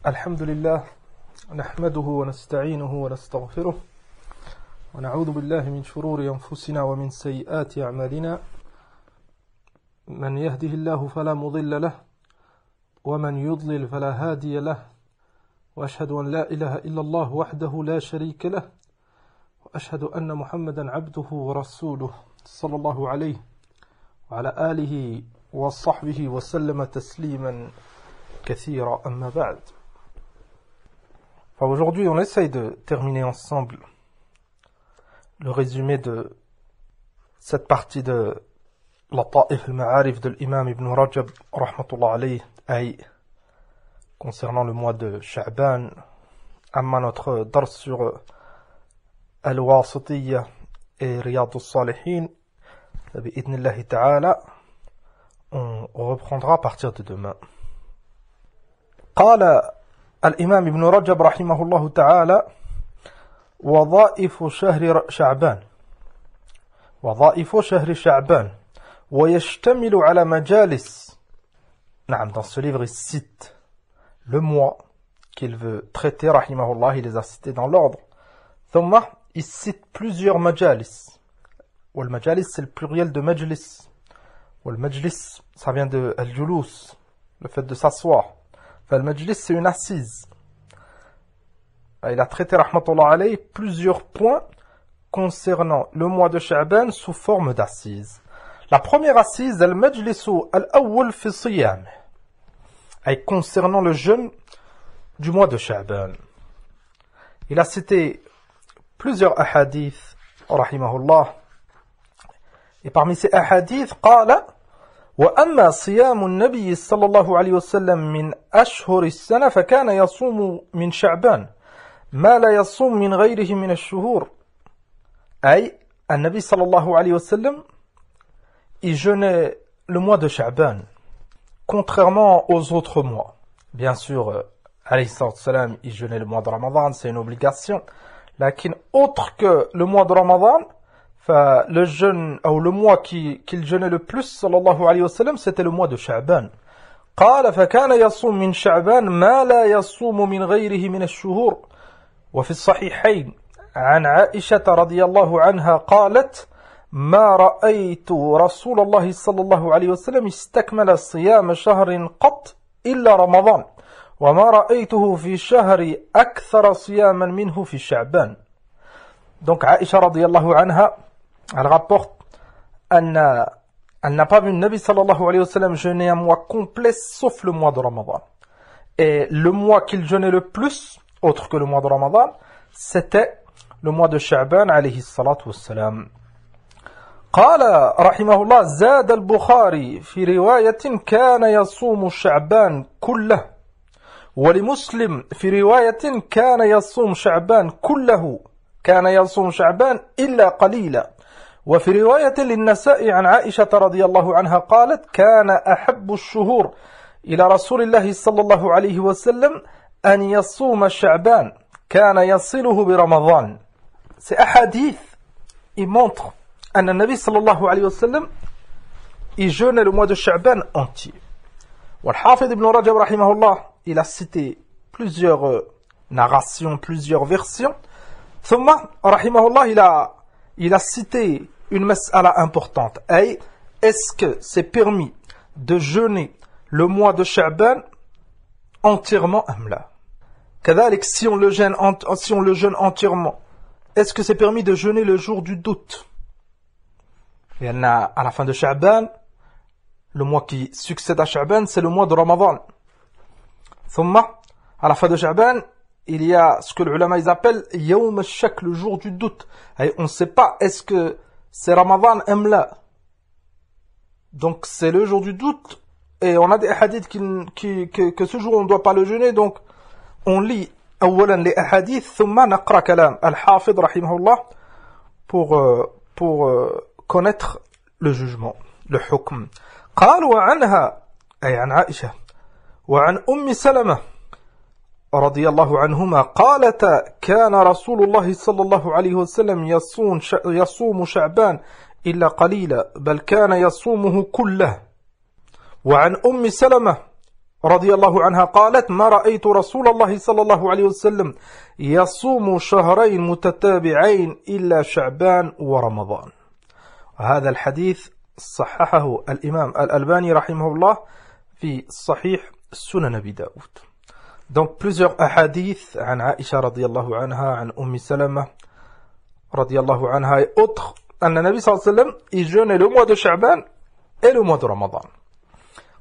الحمد لله نحمده ونستعينه ونستغفره ونعوذ بالله من شرور أنفسنا ومن سيئات أعمالنا من يهده الله فلا مضل له ومن يضلل فلا هادي له وأشهد أن لا إله إلا الله وحده لا شريك له وأشهد أن محمدا عبده ورسوله صلى الله عليه وعلى آله وصحبه وسلم تسليما كثيرا أما بعد. Aujourd'hui, on essaye de terminer ensemble le résumé de cette partie de Lata'if al-Ma'arif de l'imam Ibn Rajab, rahmatullah alayh, concernant le mois de Sha'ban, amma notre dars sur Al-Wasitiyya et Riyad al-Salihin, bi'idnillahi ta'ala, on reprendra à partir de demain. قال الإمام ابن رجب رحمه الله تعالى وظائف شهر شعبان ويشتمل على مجالس. نعم, dans ce livre il cite le mois qu'il veut traiter رحمه الله, il les a cités dans l'ordre. ثم il cite plusieurs majalis. والمجالس c'est le pluriel de majlis. والمجلس ça vient de al-julus, le fait de s'asseoir. Al-Majlis, c'est une assise. Il a traité, rahmatullah alayh, plusieurs points concernant le mois de Sha'ban sous forme d'assise. La première assise, Al-Majlisu al-awwal fi siyam, concernant le jeûne du mois de Sha'ban. Il a cité plusieurs ahadiths, rahimahullah. Et parmi ces ahadiths, qala وأما صيام النبي صلى الله عليه وسلم من أشهر السنة فكان يصوم من شعبان ما لا يصوم من غيره من الشهور. أي النبي صلى الله عليه وسلم il jeûnait le mois de Sha'ban contrairement aux autres mois. Bien sûr, alayhi salam, il jeûnait le mois de Ramadan, c'est une obligation. Lakin autre que le mois de Ramadan, le jeûne, ou le mois qu'il jeûnait le plus, sallallahu alayhi wa sallam, c'était le mois de Sha'ban. قال فكان يصوم من شعبان ما لا يصوم من غيره من الشهور. وفي الصحيحين عن عائشة رضي الله عنها قالت ما رأيت رسول الله صلى الله عليه وسلم استكمل صيام شهر قط إلا رمضان وما رأيته في شهر أكثر صياما منه في شعبان. Donc Aisha radiyallahu anha, elle rapporte, elle n'a pas vu le Nabi sallallahu alayhi wa sallam jeûner un mois complet sauf le mois de Ramadan. Et le mois qu'il jeûnait le plus, autre que le mois de Ramadan, c'était le mois de Sha'ban alayhi salatu wassalam. قال رحمه الله زاد البخاري في رواية كان يصوم شعبان كله ولمسلم في رواية كان يصوم شعبان كله كان يصوم شعبان إلا قليلا. وفي رواية للنساء عن عائشة رضي الله عنها قالت كان أحب الشهور إلى رسول الله صلى الله عليه وسلم أن يصوم شعبان كان يصله برمضان. Ces hadiths, ils montrent أن النبي صلى الله عليه وسلم il jeûnait le mois de Sha'ban entier. والحافظ ابن رجب رحمه الله, il a cité plusieurs narrations, plusieurs versions. ثم رحمه الله, il a cité une mas'ala importante. Est-ce que c'est permis de jeûner le mois de Sha'ban entièrement amla? كذلك, si on le jeûne entièrement, est-ce que c'est permis de jeûner le jour du doute? Et à la fin de Sha'ban, le mois qui succède à Sha'ban, c'est le mois de Ramadan. ثم, à la fin de Sha'ban, il y a ce que les ulama ils appellent Yawm al-Shak, le jour du doute. Et on ne sait pas est-ce que c'est Ramadan ou là. Donc c'est le jour du doute. Et on a des hadiths que ce jour on ne doit pas le jeûner. Donc on lit أولا les hadiths ثم نقرأ كلام الحافظ رحمه الله pour connaître le jugement, le hukm. قال وعنها أي عن عائشة وعن أم سلمة رضي الله عنهما قالتا كان رسول الله صلى الله عليه وسلم يصوم شعبان إلا قليلا بل كان يصومه كله. وعن أم سلمة رضي الله عنها قالت ما رأيت رسول الله صلى الله عليه وسلم يصوم شهرين متتابعين إلا شعبان ورمضان. هذا الحديث صححه الإمام الألباني رحمه الله في صحيح سنن أبي داود. Donc plusieurs ahadiths عن عائشة رضي الله عنها, عن أم سلمة رضي الله عنها et autres, أن النبي صلى الله عليه وسلم il jeûnait le mois de Sha'ban et le mois de Ramadan.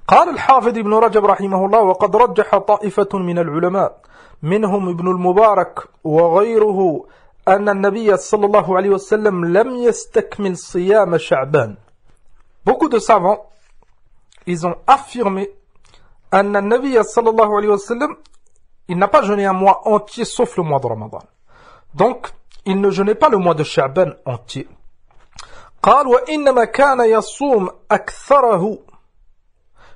قال الحافظ ابن رجب رحمه الله وقد رجح طائفة من العلماء منهم ابن المبارك وغيره أن النبي صلى الله عليه وسلم لم يستكمل صيام شعبان. Beaucoup de savants, ils ont affirmé أن النبي صلى الله عليه وسلم il n'a pas jeûné un mois entier sauf le mois de Ramadan. Donc, il ne jeûnait pas le mois de Sha'ban entier. قال وإنما كان يصوم أكثره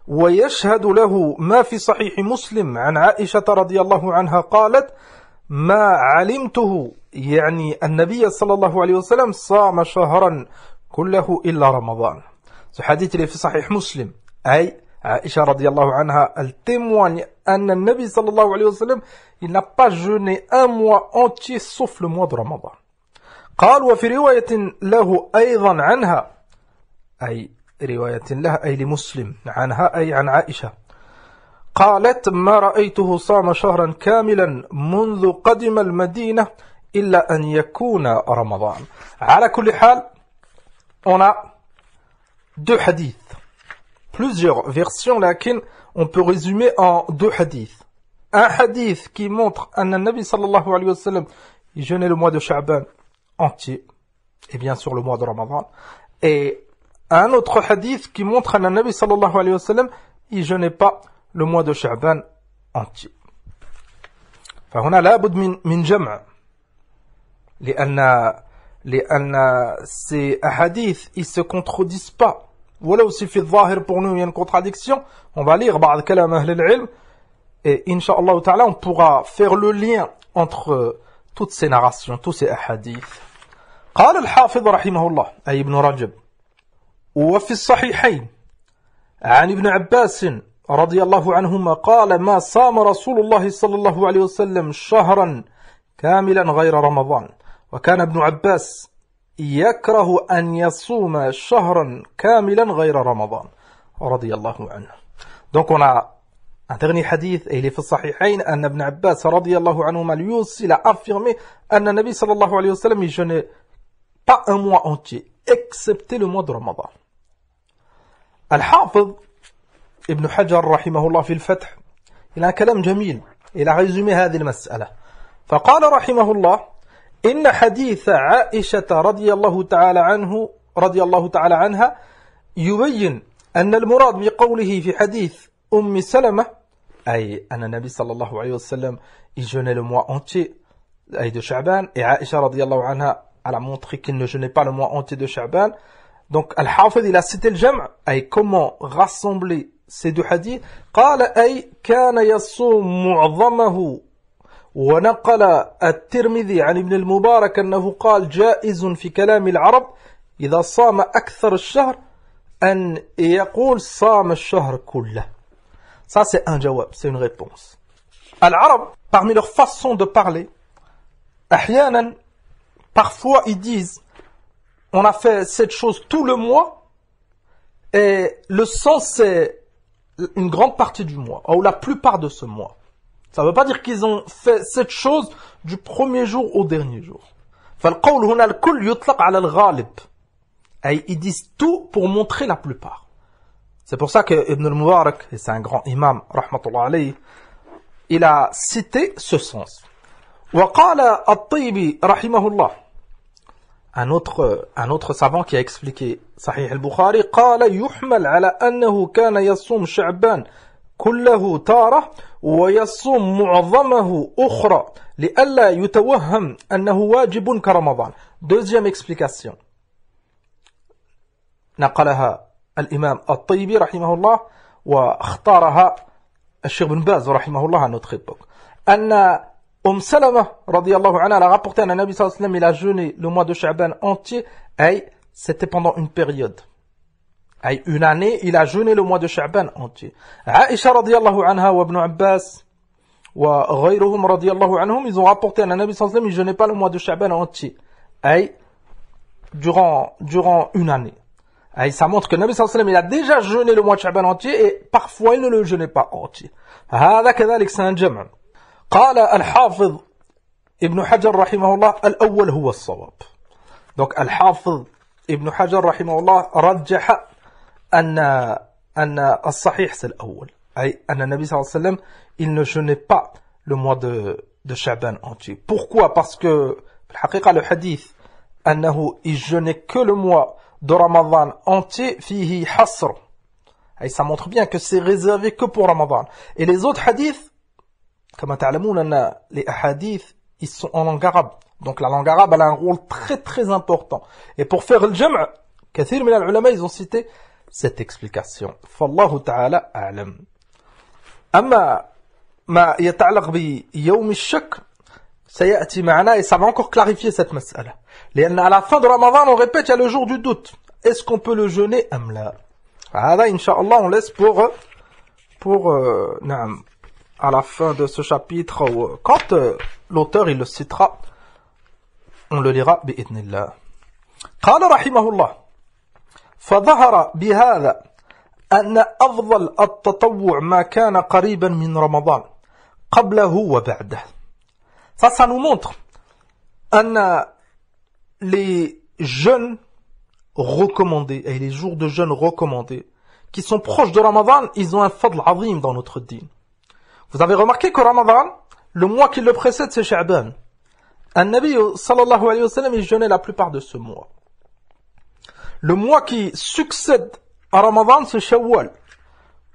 ويشهد له ما في صحيح مسلم عن عائشة رضي الله عنها قالت ما علمته يعني النبي صلى الله عليه وسلم صام شهرا كله إلا رمضان. Ce hadith il est في صحيح مسلم أي عائشة رضي الله عنها elle témoigne أن النبي صلى الله عليه وسلم il n'a pas jeûné un mois entier sauf le mois de Ramadan. قال وفي رواية له أيضا عنها أي رواية لها أي لمسلم عنها أي عن عائشة قالت ما رأيته صام شهرا كاملا منذ قدم المدينة إلا أن يكون رمضان. على كل حال on a deux hadiths, plusieurs versions lakin on peut résumer en deux hadiths. Un hadith qui montre أن النبي صلى الله عليه وسلم il jeûnait le mois de Sha'ban entier et bien sûr le mois de Ramadan, et un autre hadith qui montre que le Nabi sallallahu alayhi wa sallam il jeûnait pas le mois de Sha'ban entier. فهنا لابد من جمع لأن ces hadiths ils se contredisent pas. ولو si في الظاهر pour nous il y a une contradiction, on va lire بعض كلام أهل العلم et incha'Allah ta'ala on pourra faire le lien entre toutes ces narrations, tous ces hadiths. قال الحافظ رحمه الله أي ابن رجب وفي الصحيحين عن ابن عباس رضي الله عنهما قال ما صام رسول الله صلى الله عليه وسلم شهرا كاملا غير رمضان وكان ابن عباس يكره أن يصوم شهرا كاملا غير رمضان رضي الله عنه. Donc on a un dernier hadith et il est في الصحيحين أن ابن عباس رضي الله عنهما lui aussi il a affirmé أن النبي صلى الله عليه وسلم il jeûnait pas un mois entier excepté le mois de Ramadan. الحافظ ابن حجر رحمه الله في الفتح il a un كلام جميل, il a résumé هذه المسألة فقال رحمه الله إن حديث عائشة رضي الله تعالى عنها يبين أن المراد بقوله في حديث أم سلمة أي أن النبي صلى الله عليه وسلم il jeûnait le mois entier de Sha'ban et Aïcha رضي الله عنها elle a montré qu'il ne jeûnait pas le mois entier de Sha'ban. Donc Al-Hafid il a cité le jam' et comment rassembler ces deux hadiths. قال أي كان يصوم معظمه ونقل الترمذي عن ابن المبارك أنه قال جائز في كلام العرب إذا صام أكثر الشهر أن يقول صام الشهر كله. Ça c'est un jawab, c'est une réponse. Al-Arab, parmi leur façon de parler, أحيانا parfois ils disent on a fait cette chose tout le mois et le sens c'est une grande partie du mois ou la plupart de ce mois. Ça ne veut pas dire qu'ils ont fait cette chose du premier jour au dernier jour. فالقول هنا الكل يطلق على الغالب. Ils disent tout pour montrer la plupart. C'est pour ça que Ibn al-Mubarak, et c'est un grand imam, rahmatullah alayhi, il a cité ce sens. وقال الطيبي رحمه الله, un autre savant qui a expliqué Sahih al-Bukhari, قال يحمل على أنه كان يصوم شعبان كله تارة ويصوم معظمه أخرى لئلا يتوهم أنه واجب كرمضان. Deuxième explication نقلها الإمام الطيبي رحمه الله واختارها الشيخ بن باز رحمه الله à notre époque. أن Salama radiyallahu anha a rapporté à Nabi sallallahu alayhi wa sallam il a jeûné le mois de Sha'ban entier et c'était pendant une période. أي une année, il a jeûné le mois de Sha'ban entier. Aïcha radiallahu anha wa ibn Abbas wa ghayruhum radiallahu anhum, ils ont rapporté à la Nabi sallallahu alayhi wa sallam, il jeûnait pas le mois de Sha'ban entier. Aïe, durant une année. Aïe, ça montre que le Nabi sallallahu alayhi wa sallam, il a déjà jeûné le mois de Sha'ban entier et parfois il ne le jeûnait pas entier. هذا كذلك c'est un جمع. قال الحافظ ابن حجر رحمه الله الأول هو الصواب. Donc الحافظ ابن حجر رحمه الله رجح أن الصحيح c'est الأول. أي أن النبي صلى الله عليه وسلم il ne jeûnait pas le mois de Sha'ban entier. Pourquoi? Parce que الحقيقة le hadith أنه il jeûnait que le mois de Ramadan entier فيه حصر. Et ça montre bien que c'est réservé que pour Ramadan. Et les autres hadiths, comme تعلمون, les hadiths, ils sont en langue arabe. Donc la langue arabe, elle a un rôle très très important. Et pour faire le jam', كثير من العلماء, ils ont cité cette explication. فالله تعالى أعلم. أما ما يتعلق بيوم الشك, سيأتي معنا et ça va encore clarifier cette مسألة. لأن à la fin de Ramadan, on répète, il y a le jour du doute. Est-ce qu'on peut le jeûner أم لا? هذا Inch'Allah, on laisse pour à la fin de ce chapitre, quand l'auteur il le citera, on le lira بإذن الله. قال رحمه الله فظهر بهذا أن أفضل التطوع ما كان قريبا من رمضان قبله وبعده. Ça nous montre أن les jeûnes recommandés et les jours de jeûne recommandés qui sont proches de Ramadan, ils ont un fadl azim dans notre dîn. Vous avez remarqué que Ramadan, le mois qui le précède, c'est Sha'ban. An-Nabi sallallahu alayhi wa sallam, il jeûnait la plupart de ce mois. Le mois qui succède à Ramadan, c'est Shawwal.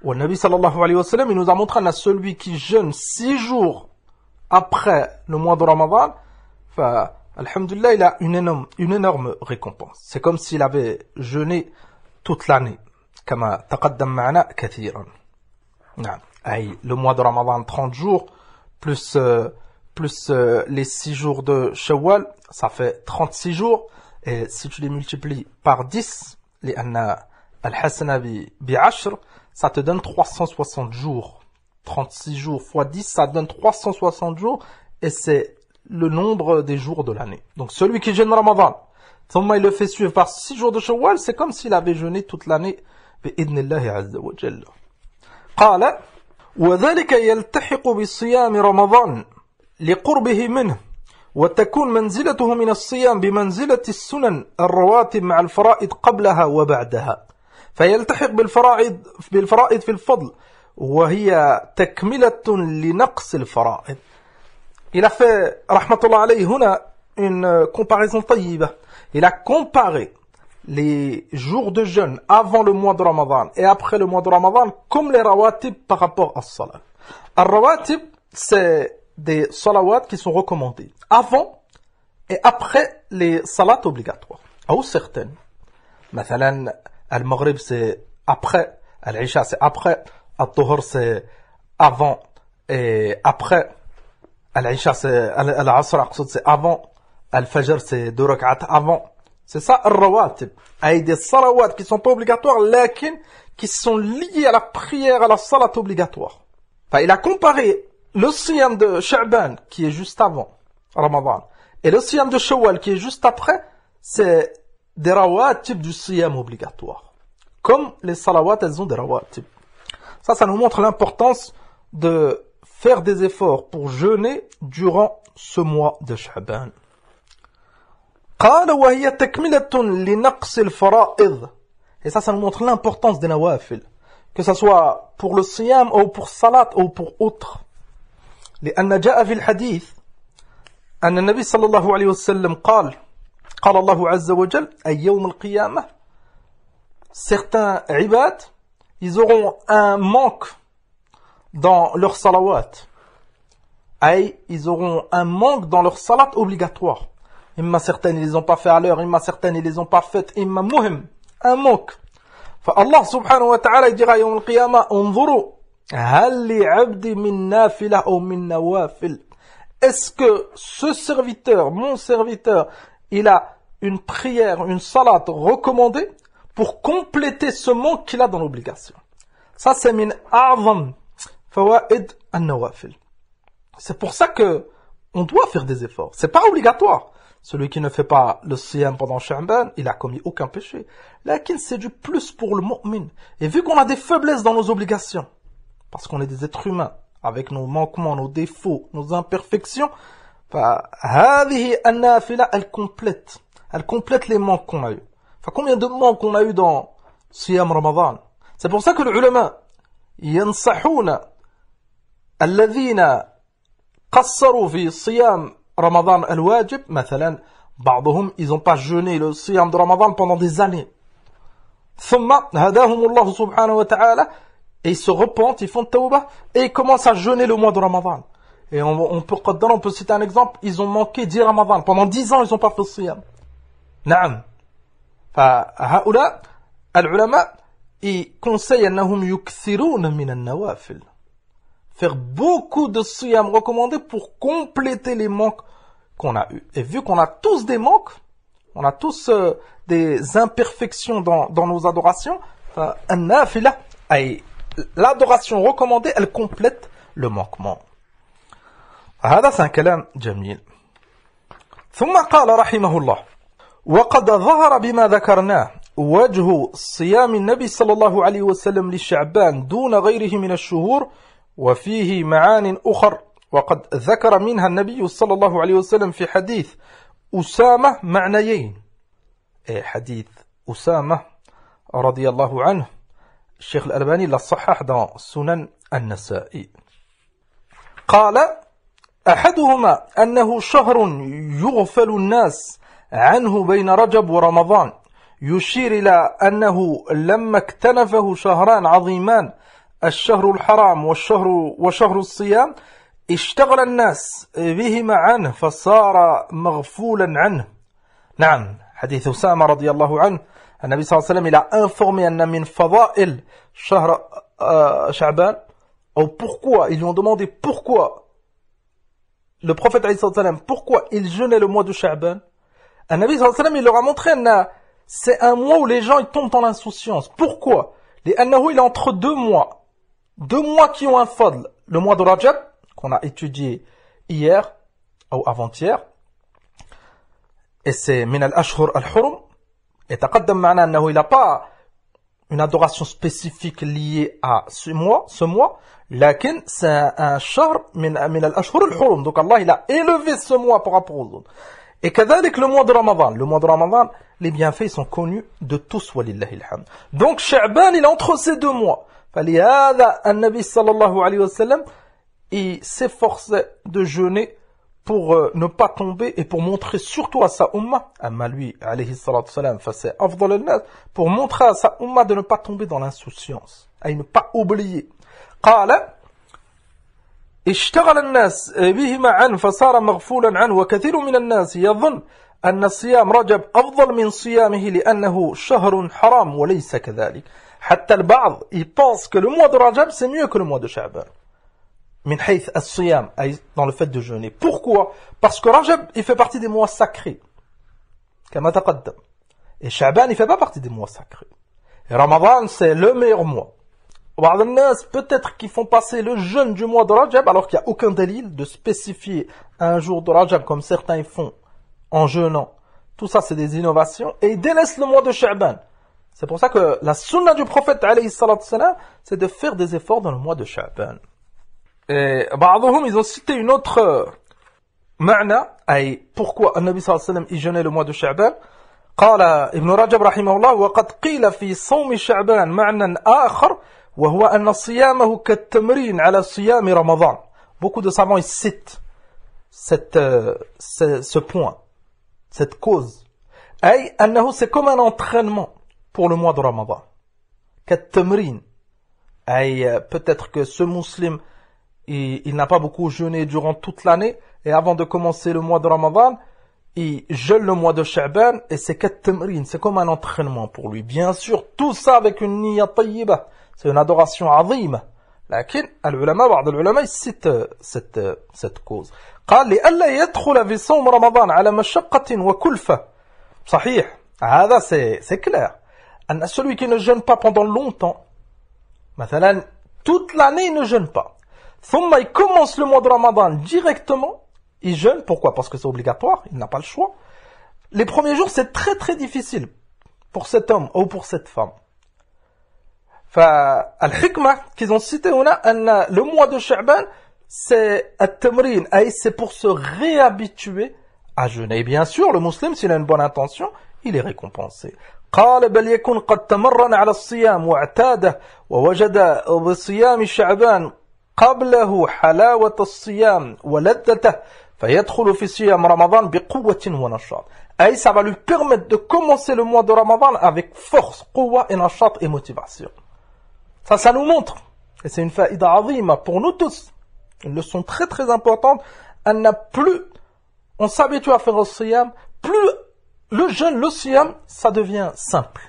Ou Nabi sallallahu alayhi wa sallam, il nous a montré à celui qui jeûne 6 jours après le mois de Ramadan, alhamdulillah, il a une énorme récompense. C'est comme s'il avait jeûné toute l'année. كما تقدم معنا كثيرا. نعم. أي le mois de Ramadan 30 jours plus les 6 jours de Shawwal, ça fait 36 jours. Et si tu les multiplies par 10, لأن الحسنة بعشر, ça te donne 360 jours. 36 jours fois 10, ça donne 360 jours. Et c'est le nombre des jours de l'année. Donc celui qui jeûne Ramadan, il le fait suivre par 6 jours de Shawwal, c'est comme s'il avait jeûné toute l'année بإذن الله عز وجل. قال وذلك يلتحق بصيام رمضان لقربه منه وتكون منزلته من الصيام بمنزلة السنن الرواتب مع الفرائض قبلها وبعدها فيلتحق بالفرائض في الفضل وهي تكملة لنقص الفرائض. Il a fait rahmatullah alayhi هنا une comparaison طيبة. Il a comparé les jours de jeûne avant le mois de Ramadan et après le mois de Ramadan comme les rawatib par rapport à salat. Al-rawatib, c'est des salawats qui sont recommandés avant et après les salats obligatoires, ou certaines. مثلا al-maghrib c'est après, al-isha c'est après, al-tuhur c'est avant et après, al-isha c'est al-asr c'est avant, al-fajr c'est 2 rak'at avant. C'est ça, al-rawatib. Avec des salawats qui sont pas obligatoires, lakin qui sont liés à la prière, à la salat obligatoire. Enfin, il a comparé le siyam de Sha'ban, qui est juste avant Ramadan, et le siyam de Shawwal, qui est juste après, c'est des rawatib du siyam obligatoire. Comme les salawats, elles ont des rawatib. Ça nous montre l'importance de faire des efforts pour jeûner durant ce mois de Sha'ban. قال وهي تكملة لنقص الفرائض. Et ça nous montre l'importance des nawafil, que ça soit pour le siyam ou pour salat ou pour autre. لأن جاء في الحديث أن النبي صلى الله عليه وسلم قال الله عز وجل أي يوم القيامة certains عباد ils auront un manque dans leur salawat. Ils auront un manque dans leur salat obligatoire. Imma certaines, ils les ont pas fait à l'heure, imma certaines, ils les ont pas faites, imma muhim, un manque. Allah subhanahu wa ta'ala, il dira, yawm al-qiyamah, unzuru, hal li abdi min nafila ou min nawafil. Est-ce que ce serviteur, mon serviteur, il a une prière, une salat recommandée, pour compléter ce manque qu'il a dans l'obligation. Ça, c'est min a'zam fawaid an-nawafil. C'est pour ça que on doit faire des efforts. C'est pas obligatoire. Celui qui ne fait pas le siyam pendant Sha'ban, il a commis aucun péché. Lakin, c'est du plus pour le mu'min. Et vu qu'on a des faiblesses dans nos obligations, parce qu'on est des êtres humains, avec nos manquements, nos défauts, nos imperfections, هذه النافلة, elle complète les manques qu'on a eu. Combien de manques on a eu dans Siyam Ramadan? C'est pour ça que les ulama ينصحون الذين قصروا في صيام رمضان الواجب مثلا بعضهم ils n'ont pas jeûné le Siyam de Ramadan pendant des années. ثم هداهم الله سبحانه وتعالى, et ils se repentent, ils font tawbah et ils commencent à jeûner le mois de Ramadan. Et on peut citer un exemple, ils ont manqué 10 Ramadan. Pendant 10 ans, ils n'ont pas fait le siyam. Naam. فهؤلاء العلماء ils conseillent أنهم يكثرون من النوافل. Faire beaucoup de siyam recommandés pour compléter les manques qu'on a eus. Et vu qu'on a tous des manques, on a tous des imperfections dans nos adorations, l'adoration recommandée, elle complète le manquement. هذا c'est un كلام جميل. ثم قال رحمه الله: وقد ظهر بما ذكرناه وجه صيام النبي صلى الله عليه وسلم لشعبان دون غيره من الشهور وفيه معان أخر وقد ذكر منها النبي صلى الله عليه وسلم في حديث أسامة معنيين. حديث أسامة رضي الله عنه الشيخ الألباني l'a صحح dans سنن النسائي. قال: أحدهما أنه شهر يغفل الناس عنه بين رجب ورمضان يشير إلى أنه لما اكتنفه شهران عظيمان الشهر الحرام وشهر الصيام اشتغل الناس بهما عنه فصار مغفولا عنه. نعم, حديث أسامة رضي الله عنه, النبي صلى الله عليه وسلم il a informé أن من فضائل شهر شعبان, ou pourquoi, ils lui ont demandé pourquoi le prophète alayhi sallam, pourquoi il jeûnait le mois de Sha'ban. Un Nabi sallallahu alayhi wa sallam, il leur a montré que c'est un mois où les gens ils tombent dans l'insouciance. Pourquoi? Il est entre deux mois qui ont un fadl. Le mois de Rajab, qu'on a étudié hier ou avant-hier, et c'est min al-ashhur al-hurum, et taqaddam ma'na annahu il n'a pas une adoration spécifique liée à ce mois, lakin c'est un shahr min al-ashhur al-hurum. Donc Allah il a élevé ce mois par rapport aux autres. Et kadhalik le mois de Ramadan, les bienfaits sont connus de tous, walillahi alhamd. Donc Sha'ban il est entre ces deux mois. فلهذا النبي صلى الله عليه وسلم il s'efforçait de jeûner pour ne pas tomber et pour montrer surtout à sa umma, amma lui alayhi salatu salam c'est afdal al-nas, pour montrer à sa umma de ne pas tomber dans l'insouciance et ne pas oublier. قال اشتغل الناس بهما عنه فصار مغفولا عنه وكثير من الناس يظن أن صيام رجب أفضل من صيامه لأنه شهر حرام وليس كذلك. حتى البعض il pense que le mois de Rajab c'est mieux que le mois de Sha'ban. من حيث الصيام, dans le fait de jeûner. Pourquoi? Parce que Rajab il fait partie des mois sacrés. كما تقدم. Et Sha'ban il fait pas partie des mois sacrés. Et Ramadan c'est le meilleur mois. Peut-être qu'ils font passer le jeûne du mois de Rajab alors qu'il n'y a aucun dalil de spécifier un jour de Rajab comme certains ils font en jeûnant. Tout ça c'est des innovations et ils délaissent le mois de Sha'ban. C'est pour ça que la sunna du prophète alayhi salatu salam c'est de faire des efforts dans le mois de Sha'ban. Et بعضهم ils ont cité une autre ma'na, pourquoi النبي صلى الله عليه وسلم il jeûnait le mois de Sha'ban. قال ابن رجب رحمه الله وقد قيل في صوم شعبان معنى آخر وهو أن صيامه كالتمرين على صيام رمضان. Beaucoup de savants ils citent ce point, cette cause. أي أنه c'est comme un entraînement pour le mois de Ramadan. كالتمرين. أي peut-être que ce musulman il n'a pas beaucoup jeûné durant toute l'année et avant de commencer le mois de Ramadan il jeûne le mois de Sha'ban et c'est كالتمرين, c'est comme un entraînement pour lui. Bien sûr, tout ça avec une niyya tayyiba. C'est une adoration عظيمة. لكن العلماء بعض العلماء citent cette cause. قال لئلا يدخل في صوم رمضان على مشقة وكلفة. صحيح. هذا c'est clair. celui qui ne jeûne pas pendant longtemps, مثلا, toute l'année il ne jeûne pas. ثم il commence le mois de Ramadan directement, il jeûne, pourquoi? Parce que c'est obligatoire, il n'a pas le choix. Les premiers jours, c'est très très difficile pour cet homme ou pour cette femme. فالحكمة qu'ils ont cité le mois de Sha'ban, c'est التمرين, c'est pour se réhabituer à jeûner. Et bien sûr, le musulman, s'il a une bonne intention, il est récompensé. قال بل يكون قد تمرن على الصيام واعتاده ووجد بصيام شعبان قبله حلاوة الصيام ولذته فيدخل في صيام رمضان بقوة ونشاط. Et ça va lui permettre de commencer le mois de Ramadan avec force, قوة et نشاط et motivation. Ça nous montre, et c'est une faïda azima pour nous tous, une leçon très très importante, on s'habitue à faire le siyam, plus le jeûne, le siyam, ça devient simple.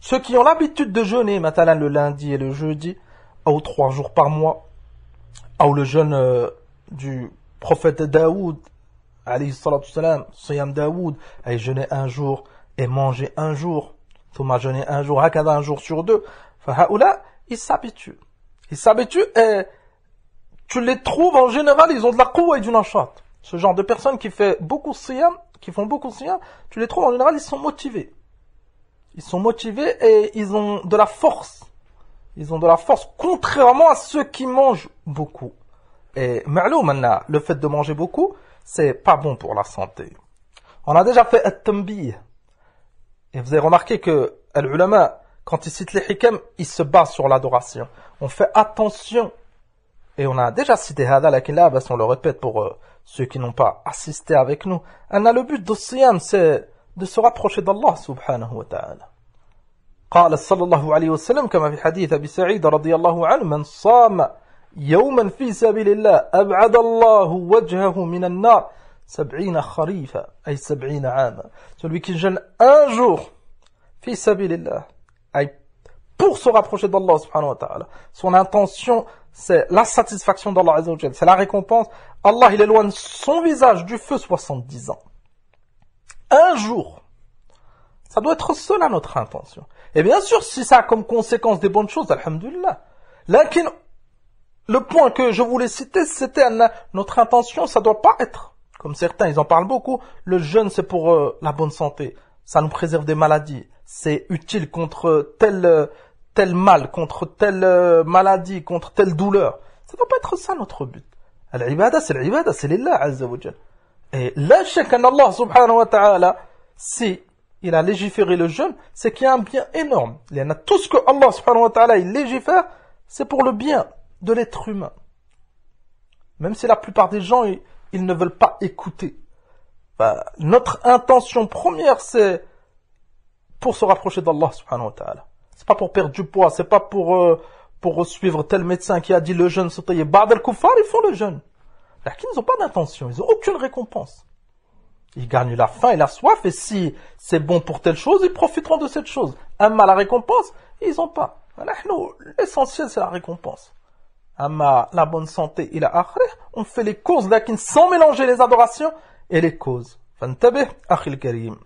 Ceux qui ont l'habitude de jeûner, maintenant le lundi et le jeudi, ou 3 jours par mois, ou le jeûne du prophète Daoud, alayhi salatu salam, siyam Daoud, et jeûner un jour et manger un jour, Thomas jeûner un jour, hakada un jour sur 2, ils s'habituent. Ils s'habituent et tu les trouves en général, ils ont de la quwwa et du nashat. Ce genre de personnes qui font beaucoup de siyam, tu les trouves en général, ils sont motivés. Ils sont motivés et ils ont de la force. Ils ont de la force, contrairement à ceux qui mangent beaucoup. Et maintenant, le fait de manger beaucoup, c'est pas bon pour la santé. On a déjà fait at-tanbih. Et vous avez remarqué que l'ulama, quand ils citent les hikam, ils se basent sur l'adoration. On fait attention. Et on a déjà cité hada, lakin là, on le répète pour ceux qui n'ont pas assisté avec nous. Le but de siyam, c'est de se rapprocher d'Allah subhanahu wa ta'ala. قال صلى الله عليه وسلم كما في حديث أبي سعيد رضي الله عنه من صام يوما في سبيل الله أبعد الله وجهه من النار 70 خريفا أي 70 عاما. Celui qui jeûne un jour في سبيل الله, pour se rapprocher d'Allah subhanahu wa ta'ala. Son intention, c'est la satisfaction d'Allah azza wa jalla, c'est la récompense. Allah, il éloigne son visage du feu 70 ans. Un jour. Ça doit être cela notre intention. Et bien sûr, si ça a comme conséquence des bonnes choses, alhamdulillah. Lakin, le point que je voulais citer, c'était notre intention, ça doit pas être, comme certains, ils en parlent beaucoup, le jeûne c'est pour la bonne santé. Ça nous préserve des maladies. C'est utile contre tel mal, contre telle maladie, contre telle douleur. Ça ne doit pas être ça notre but. L'ibada, c'est l'Illah azza wa jal. Et la shakkan Allah subhanahu wa ta'ala, si il a légiféré le jeûne, c'est qu'il y a un bien énorme. Il y en a tout ce que Allah subhanahu wa ta'ala il légifère, c'est pour le bien de l'être humain. Même si la plupart des gens, ils ne veulent pas écouter. Notre intention première, c'est pour se rapprocher d'Allah subhanahu wa ta'ala. C'est pas pour perdre du poids, c'est pas pour suivre tel médecin qui a dit le jeûne c'est tayyib. Ba'd al-kuffar, ils font le jeûne. Là, ils n'ont pas d'intention, ils n'ont aucune récompense. Ils gagnent la faim et la soif, et si c'est bon pour telle chose, ils profiteront de cette chose. Amma la récompense, ils n'ont pas. L'essentiel, c'est la récompense. Amma la bonne santé, ila akhirih, on fait les causes, lakin sans mélanger les adorations et les causes. Fantabih, akhi al-karim.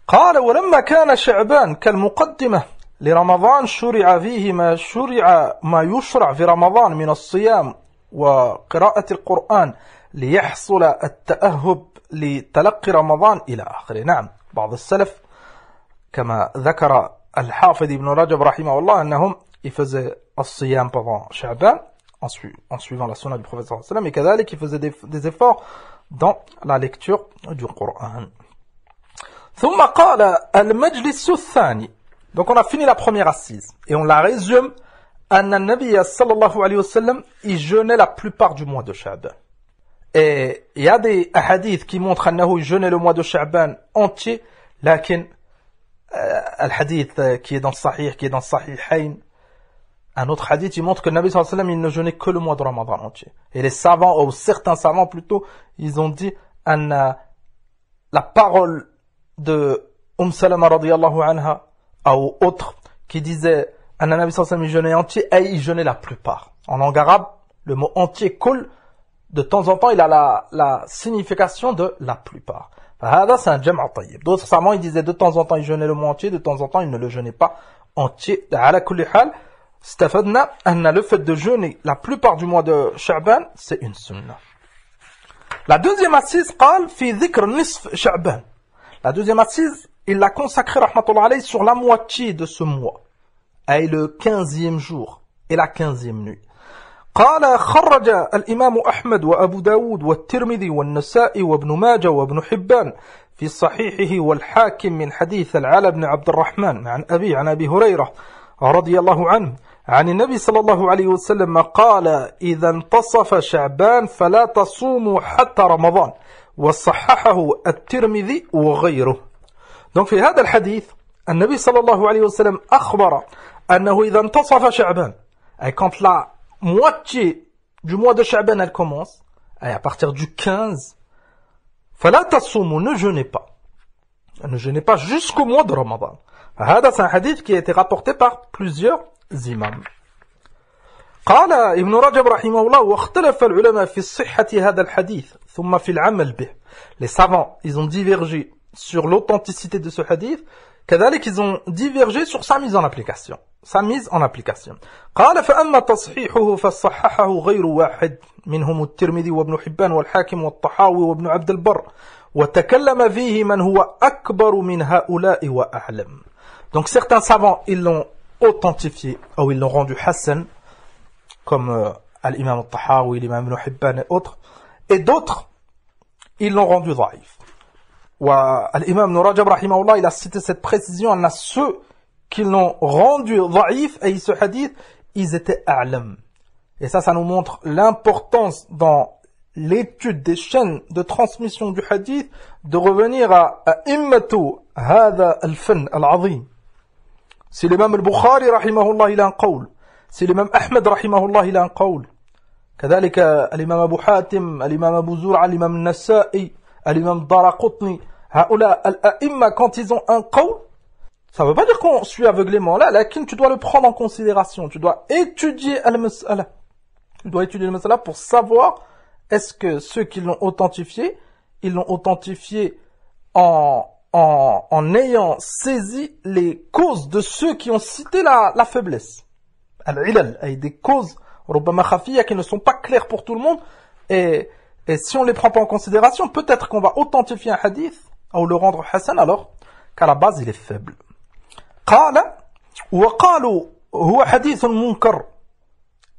قال ولما كان شعبان كالمقدمة لرمضان شرع فيه ما يشرع في رمضان من الصيام وقراءة القرآن ليحصل التأهب لتلقي رمضان إلى آخره. نعم, بعض السلف كما ذكر الحافظ ابن رجب رحمه الله أنهم يفزي الصيام pendant شعبان en suivant la sunna du prophète sallallahu alayhi wa sallam, et كذلك ils faisaient des efforts dans la lecture du Coran. ثم قال المجلس الثاني. Donc on a fini la première assise et on la résume. أن النبي صلى الله عليه وسلم il jeûnait la plupart du mois de Sha'ban. Et il y a des hadiths qui montrent أنه il jeûnait le mois de Sha'ban entier, لكن الحديث qui est dans Sahih, qui est dans Sahihayn, un autre hadith, il montre que le Nabi sallallahu alayhi wa sallam, il ne jeûnait que le mois de Ramadan entier. Et les savants, ou certains savants plutôt, ils ont dit la parole de Salama radiyallahu anha, ou autre, qui disait Nabi sallallahu alayhi wa sallam, il jeûnait entier, et il jeûnait la plupart. En langue arabe, le mot entier, kul, de temps en temps, il a la signification de la plupart. هذا c'est un جمع طيب. D'autres savants ils disaient de temps en temps il jeûnait le mois entier, de temps en temps il ne le jeûnait pas entier. على كل حال استفدنا أن le fait de jeûner la plupart du mois de Sha'ban c'est une sunna. La deuxième assise قال في ذكر نصف شعبان. La deuxième assise il l'a consacré rahmatullah alayhi sur la moitié de ce mois, et le 15e jour et la 15e nuit. قال خرج الإمام أحمد وأبو داود والترمذي والنسائي وابن ماجه وابن حبان في صحيحه والحاكم من حديث العلا بن عبد الرحمن عن أبي هريرة رضي الله عنه عن النبي صلى الله عليه وسلم قال إذا انتصف شعبان فلا تصوموا حتى رمضان وصححه الترمذي وغيره. Donc في هذا الحديث النبي صلى الله عليه وسلم أخبر أنه إذا انتصف شعبان, et quand la moitié du mois de Sha'ban elle commence, et à partir du 15, فلا تصوموا, ne jeûnez pas. Ne jeûnez pas jusqu'au mois de Ramadan. هذا c'est un hadith qui a été rapporté par plusieurs imams. قال ابن رجب رحمه الله واختلف العلماء في صحة هذا الحديث ثم في العمل به. Les savants, ils ont divergé sur l'authenticité de ce hadith, كذلك ils ont divergé sur sa mise en application. قال فأما تصحيحه فصححه غير واحد منهم الترمذي وابن حبان والحاكم والطحاوي وابن عبد البر وتكلم فيه من هو أكبر من هؤلاء وأعلم. Donc certains savants ils l'ont authentifié ou ils l'ont rendu hassan comme l'imam al-Tahawi, l'imam Ibn Hibban et autres, et d'autres ils l'ont rendu dhaïf. L'imam Ibn Rajab rahimahullah il a cité cette précision, on a ceux qui l'ont rendu dhaïf et ce hadith ils étaient a'lam. Et ça nous montre l'importance dans l'étude des chaînes de transmission du hadith de revenir à immatu hadha al-fan al-azim. Si l'imam al-Bukhari rahimahullah il a un qawl, si l'imam Ahmed rahimahullah il a un qawl, كذلك الإمام أبو حاتم, الإمام أبو زرعة, الإمام النسائي, الإمام الدارقطني, هؤلاء الأئمة quand ils ont un qawl, ça ne veut pas dire qu'on suit aveuglément là, lakin tu dois le prendre en considération, tu dois étudier al-mas'ala. Tu dois étudier al-mas'ala pour savoir est-ce que ceux qui l'ont authentifié, ils l'ont authentifié en ayant saisi les causes de ceux qui ont cité la faiblesse. Al-ilal, et des causes rubbama khafiyya qui ne sont pas claires pour tout le monde, et si on les prend pas en considération, peut-être qu'on va authentifier un hadith ou le rendre hassan alors qu'à la base il est faible. قال وقالوا هو حديث منكر.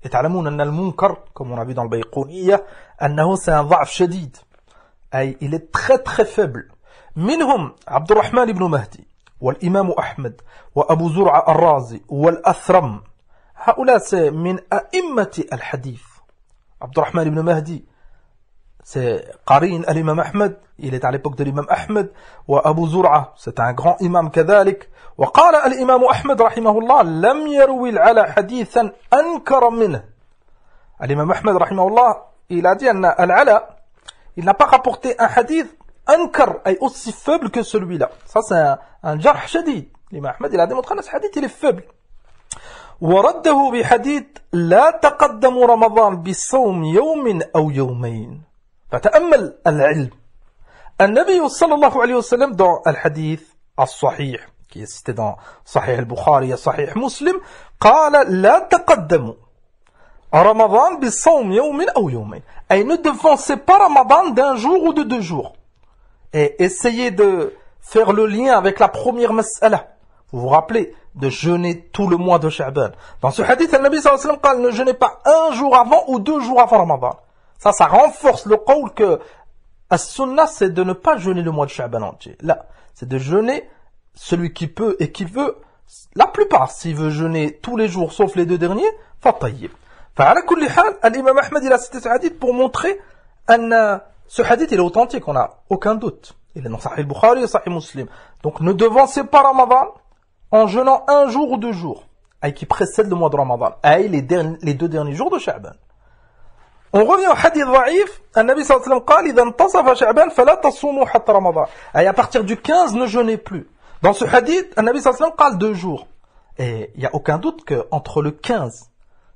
يتعلمون أن المنكر comme on a vu dans le Bayqouniyya أنه c'est un ضعف شديد, أي il est très très faible. منهم عبد الرحمن بن مهدي والإمام أحمد وأبو زرعة الرازي والأثرم. هؤلاء c'est من أئمة الحديث. عبد الرحمن بن مهدي c'est قرين الإمام أحمد, il est à l'époque de l'imam Ahmed. وأبو زرعة c'est un grand imam كذلك. وقال الإمام أحمد رحمه الله لم يروي العلا حديثا أنكر منه. الإمام أحمد رحمه الله il a dit أن العلا il n'a pas rapporté un hadith أنكر أي aussi faible que celui-là. Ça c'est un jarh shadid. l'imam Ahmed il a démontré que ce hadith il est faible. ورده بحديث لا تقدم رمضان بصوم يوم أو يومين. فتأمل العلم. النبي صلى الله عليه وسلم dans الحديث الصحيح qui est cité dans Sahih al-Bukhari et Sahih Muslim قال لا تقدموا رمضان بصوم يوم أو يومين. Et ne devancez pas Ramadan d'un jour ou de 2 jours. Et essayez de faire le lien avec la première mas'ala. Vous vous rappelez de jeûner tout le mois de Sha'ban. Dans ce hadith, le Nabi sallallahu alayhi wa sallam ne jeûnez pas un jour avant ou 2 jours avant Ramadan. Ça renforce le qawl que as-sunnah, c'est de ne pas jeûner le mois de Sha'ban entier. Là, c'est de jeûner celui qui peut et qui veut. La plupart, s'il veut jeûner tous les jours, sauf les 2 derniers, fatayyib. Fa'ala kulli hal, l'imam Ahmed, il a cité ce hadith pour montrer que ce hadith, il est authentique, on n'a aucun doute. Il est dans Sahih al-Bukhari et Sahih Muslim. Donc, ne devancez pas Ramadan en jeûnant 1 jour ou 2 jours, et qui précède le mois de Ramadan, et les 2 derniers jours de Sha'ban. On revient au hadith dhaïf, le Nabi sallallahu alayhi wa sallam قال إذا انتصف شعبان فلا تصوموا حتى رمضان. Et à partir du 15, ne jeûnez plus. Dans ce hadith, le Nabi sallallahu alayhi wa sallam parle 2 jours. Et il n'y a aucun doute qu'entre le 15,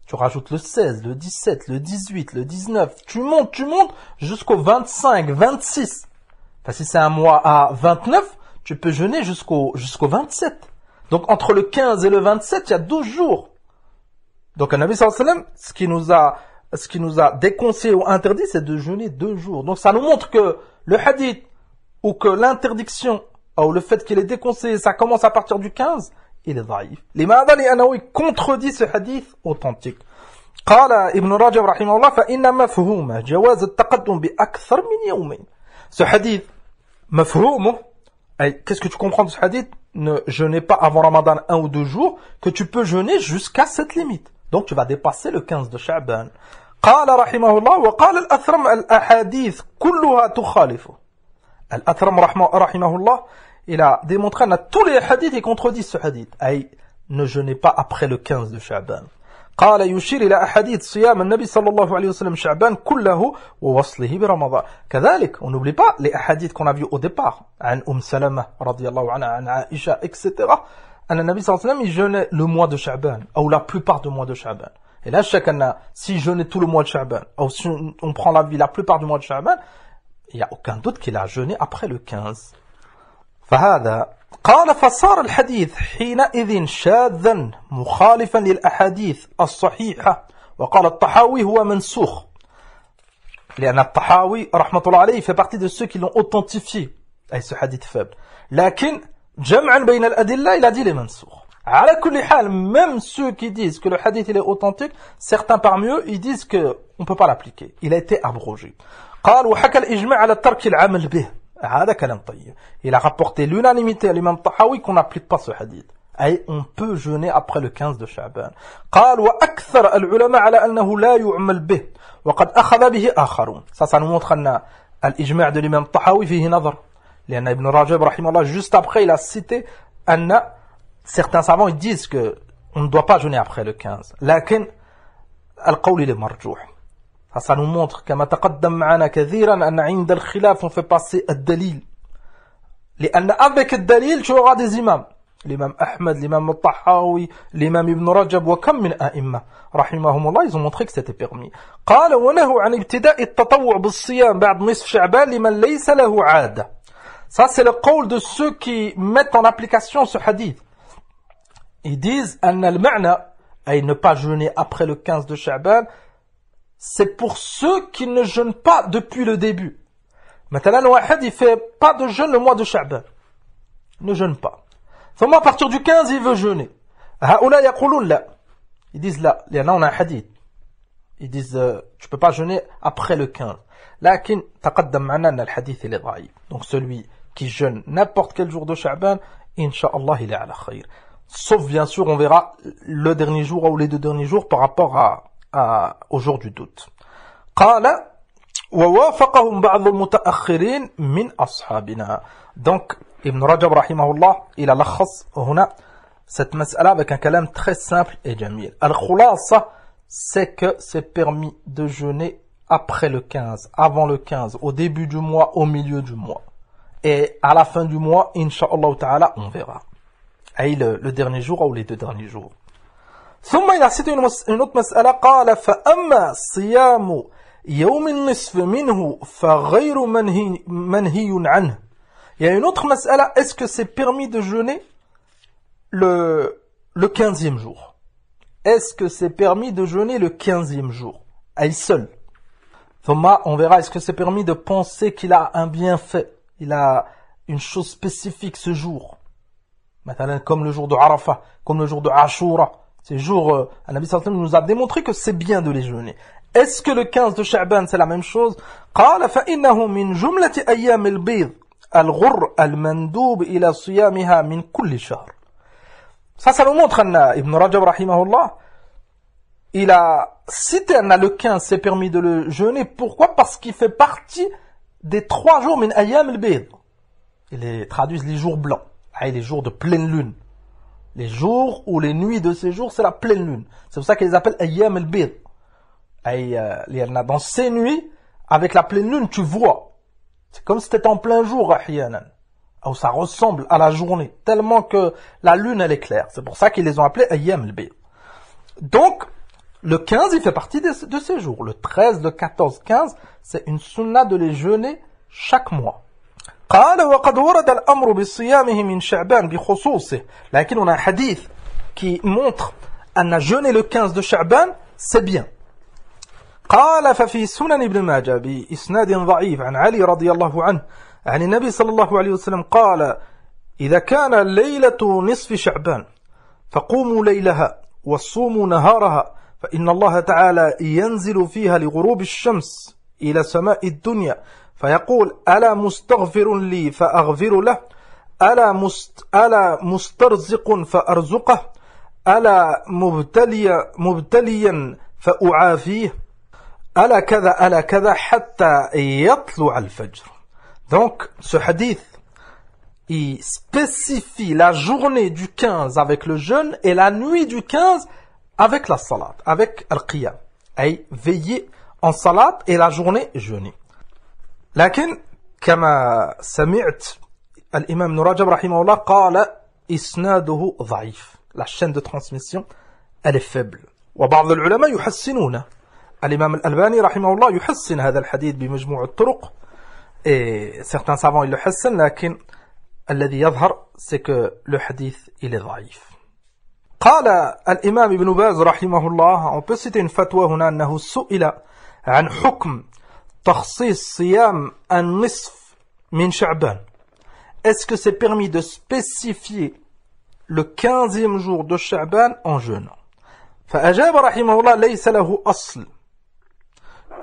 tu rajoutes le 16, le 17, le 18, le 19, tu montes jusqu'au 25, 26. Si c'est un mois à 29, tu peux jeûner jusqu'au 27. Donc entre le 15 et le 27, il y a 12 jours. Donc le Nabi sallallahu alayhi wa sallam, ce qui nous a déconseillé ou interdit, c'est de jeûner 2 jours. Donc ça nous montre que le hadith, ou que l'interdiction, ou le fait qu'il est déconseillé, ça commence à partir du 15, il est ضعيف. لماذا؟ لأنه contredit ce hadith authentique. قال ابن رجب رحمه الله فإن مفهوم جواز التقدم بأكثر من يومين. Ce hadith, مفهومه, qu'est-ce que tu comprends de ce hadith? Ne jeûnez pas avant Ramadan 1 ou 2 jours, que tu peux jeûner jusqu'à cette limite. Donc tu vas dépasser le 15 de Sha'ban. قال رحمه الله وقال الأثرم الأحاديث كلها تخالفه. Al-Athram rahimahullah, il a démontré que tous les hadiths ils contredisent ce hadith. Ne jeûnez pas après le 15 de Sha'ban. قال يشير إلى أحاديث صيام النبي صلى الله عليه وسلم شعبان كله ووصله برمضان. كذلك, on n'oublie pas les hadiths qu'on a vus au départ. عن سلمة رضي الله عنها, عن عائشة, etc. أن النبي صلى الله عليه وسلم il jeûnait le mois de Sha'ban, ou la plupart du mois de Sha'ban. Et là, chacun, si jeûnait tout le mois de Sha'ban, ou si on prend la plupart du mois de Sha'ban, il n'y a aucun doute qu'il a jeûné après le 15. فهذا قال فصار الحديث حينئذ شاذا مخالفا للأحاديث الصحيحة وقال الطحاوي هو منسوخ لأن الطحاوي رحمة الله عليه fait partie de ceux qui l'ont authentifié أي ce hadith faible لكن جمعا بين الأدلة il a dit les منسوخ على كل حال même ceux qui disent que le hadith il est authentique certains parmi eux ils disent que on peut pas l'appliquer il a été abrogé قال وحكى الإجماع على ترك العمل به هذا كلام طيب. Il a rapporté l'unanimité à l'imam Tahawi qu'on n'applique pas ce hadith. Et on peut jeûner après le 15 de Sha'ban. قال وأكثر العلماء على أنه لا يعمل به وقد أخذ به آخرون. Ça nous montre أن الإجماع de l'imam Tahawi فيه نظر. لأن ابن رجب رحمه الله juste après il a cité أن certains savants ils disent que on ne doit pas jeûner après le 15. لكن القول il est مرجوح. Ça nous montre كما تقدم معنا كثيرا أن عند الخلاف on fait passer الدليل لأن avec الدليل tu auras des imams l'imam Ahmed, l'imam الطحاوي, l'imam Ibn Rajab وكم من أئمة رحمهم الله ils ont montré que c'était permis قال ونهوا عن ابتداء التطوع بالصيام بعد نصف شعبان لمن ليس له عادة. Ça c'est le qawl de ceux qui mettent en application ce hadith. Ils disent أن المعنى أي ne pas jeûner après le 15 de Sha'ban c'est pour ceux qui ne jeûnent pas depuis le début. Maintenant, le wahid, il fait pas de jeûne le mois de Sha'ban. Il ne jeûne pas. ثم à partir du 15, il veut jeûner. هؤلاء يقولون لا. Ils disent là, là on a un hadith. Ils disent, tu peux pas jeûner après le 15. لكن تقدم معنا أن الحديث il est ضعيف. Donc celui qui jeûne n'importe quel jour de Sha'ban, Inch'Allah, il est à la khayr. Sauf bien sûr, on verra le dernier jour ou les 2 derniers jours par rapport au jour du doute. قال ووافقهم بعض المتأخرين من أصحابنا. Donc Ibn Rajab rahimahullah il a لخص هنا cette mas'ala avec un kalam très simple et jamil. Al-khulasa c'est que c'est permis de jeûner après le 15, avant le 15, au début du mois, au milieu du mois. Et à la fin du mois, Inch'Allah ta'ala, on verra. Et le dernier jour ou les 2 derniers jours. ثم il a cité une autre مسألة قال فأما صيام يوم النصف منه فغير منهي عنه. Il y a une autre مسألة, est-ce que c'est permis de jeûner le 15e jour? Est-ce que c'est permis de jeûner le 15e jour à elle seule? ثم on verra, est-ce que c'est permis de penser qu'il a un bienfait, il a une chose spécifique ce jour, comme le jour de Arafah, comme le jour de Ashura. Ces jours, Nabi sallallahu alayhi wa sallam nous a démontré que c'est bien de les jeûner. Est-ce que le 15 de Sha'ban c'est la même chose? قال فإنه من جملة أيام البيض الغر المندوب إلى صيامها من كل شهر. Ça nous montre Ibn Rajab rahimahullah il a cité le 15 c'est permis de le jeûner. Pourquoi? Parce qu'il fait partie des 3 jours min أيام البيض. Ils traduisent les jours blancs, les jours de pleine lune. Les jours ou les nuits de ces jours, c'est la pleine lune. C'est pour ça qu'ils les appellent Ayyam al-Bid. Dans ces nuits, avec la pleine lune, tu vois. C'est comme si tu étais en plein jour, où ça ressemble à la journée, tellement que la lune, elle est claire. C'est pour ça qu'ils les ont appelés Ayyam al-Bid. Donc, le 15, il fait partie de ces jours. Le 13, le 14, 15, c'est une sunna de les jeûner chaque mois. قال وقد ورد الأمر بصيامه من شعبان بخصوصه. لكن on a un hadith qui montre أن jeûner le 15 de Sha'ban c'est bien. قال ففي سنن ابن ماجه بإسناد ضعيف عن علي رضي الله عنه عن النبي صلى الله عليه وسلم قال إذا كان ليلة نصف شعبان فقوموا ليلها وصوموا نهارها فإن الله تعالى ينزل فيها لغروب الشمس إلى سماء الدنيا فيقول ألا مستغفر لي فأغفر له ألا مسترزق فأرزقه ألا مبتليا فأعافيه ألا كذا حتى يطلع الفجر. Donc ce hadith il spécifie la journée du 15 avec le jeûne et la nuit du 15 avec la salat, avec al-qiyam, ay veiller en salat et la journée jeûner. لكن كما سمعت الإمام ابن رجب رحمه الله قال إسناده ضعيف. La chaîne de transmission elle est faible. وبعض العلماء يحسنونه. الإمام الألباني رحمه الله يحسن هذا الحديث بمجموع الطرق. Et certains savants ils le حسن لكن الذي يظهر c'est que le hadith il est ضعيف. قال الإمام ابن باز رحمه الله on peut citer une fatwa هنا أنه سئل عن حكم تخصيص صيام النصف من شعبان. Est-ce que c'est permis de spécifier le 15e jour de Sha'ban en jeûne? فأجاب رحمه الله ليس له أصل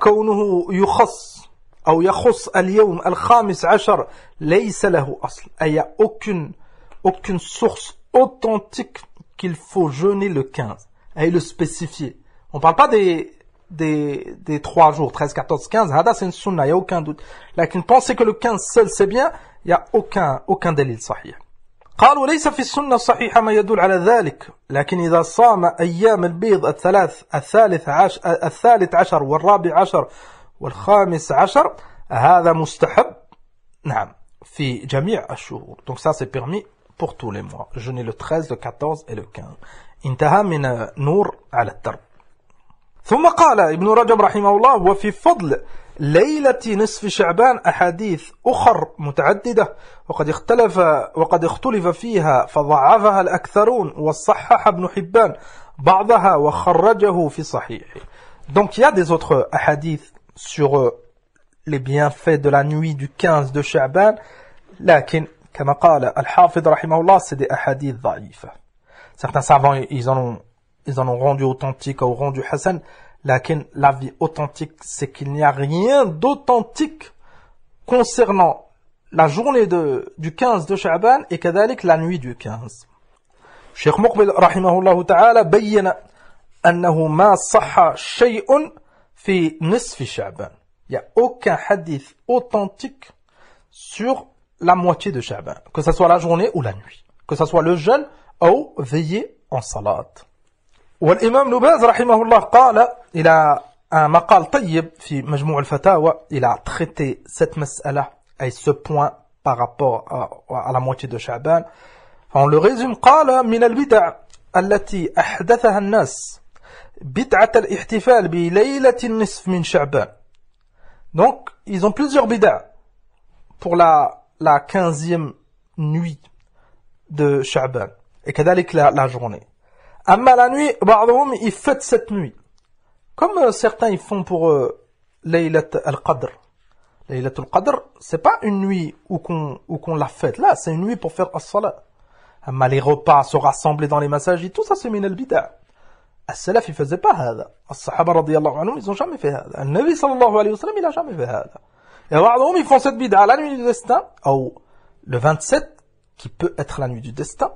كونه يخص أو يخص اليوم الخامس عشر ليس له أصل. Il n'y a aucune source authentique qu'il faut jeûner le 15 et le spécifier. On ne parle pas des 3 jours, 13, 14, 15, هذا c'est une sunna, il n'y a aucun doute. لكن penser que le 15 seul c'est bien, il n'y a aucun دليل صحيح. قال وليس في السنة الصحيحة ما يدل على ذلك لكن إذا صام أيام البيض الثالث عشر والرابع عشر والخامس عشر هذا مستحب نعم في جميع الشهور. Donc ça c'est permis pour tous les mois. Jeûner le 13, le 14 et le 15. انتهى من نور على الدرب. ثم قال ابن رجب رحمه الله وفي فضل ليلة نصف شعبان أحاديث أخر متعددة وقد اختلف فيها فضعفها الأكثرون وصحح ابن حبان بعضها وخرجه في صحيحه. Donc il y a des autres hadiths sur les bienfaits de la nuit du 15 de Sha'ban لكن كما قال الحافظ رحمه الله c'est des hadiths ضعيفة. Certains savants ils en ont rendu authentique ou rendu hasan. لكن l'avis authentique c'est qu'il n'y a rien d'authentique concernant la journée du 15 de Sha'ban et كذلك la nuit du 15. Cheikh Muqbil رحمه الله تعالى بين أنه ما صح شيء في نصف شعبان. Il n'y a aucun hadith authentique sur la moitié de Sha'ban, que ce soit la journée ou la nuit, que ce soit le jeûne ou veiller en salat. والإمام ابن باز رحمه الله قال إلى un مقال طيب في مجموع الفتاوى. Il a traité cette مسألة أي ce point par rapport à la moitié de Sha'ban. On le résume قال من البدع التي أحدثها الناس بدعة الاحتفال بليلة النصف من شعبان. Donc ils ont plusieurs bid'a pour la 15e nuit de Sha'ban et كذلك la journée. أما la nuit, بعضهم ils fêtent cette nuit. Comme certains ils font pour Laylat al-Qadr. Laylat al-Qadr, c'est pas une nuit où qu'on la fête. Là, c'est une nuit pour faire as-salat. أما les repas, se rassembler dans les masajid, tout ça c'est min al-bid'a. As-salaf ils faisaient pas هذا. As-sahaba radiyallahu anhum, ils ont jamais fait هذا. Al-Nabi sallallahu alayhi wa sallam, il a jamais fait هذا. Et بعضهم ils font cette bid'a la nuit du destin, ou le 27, qui peut être la nuit du destin.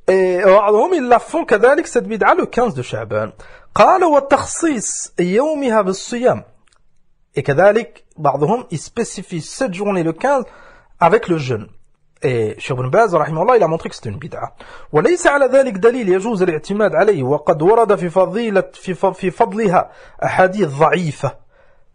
Et بعضهم ils la font كذلك cette bid'a le 15 de Sha'ban. قال وتخصيص يومها بالصيام. Et كذلك بعضهم ils spécifient cette journée le 15 avec le jeûne. Et Cheikh Ibn Baz رحمه الله il a montré que c'était une bid'a. وليس على ذلك دليل يجوز الاعتماد عليه وقد ورد في فضلها أحاديث ضعيفة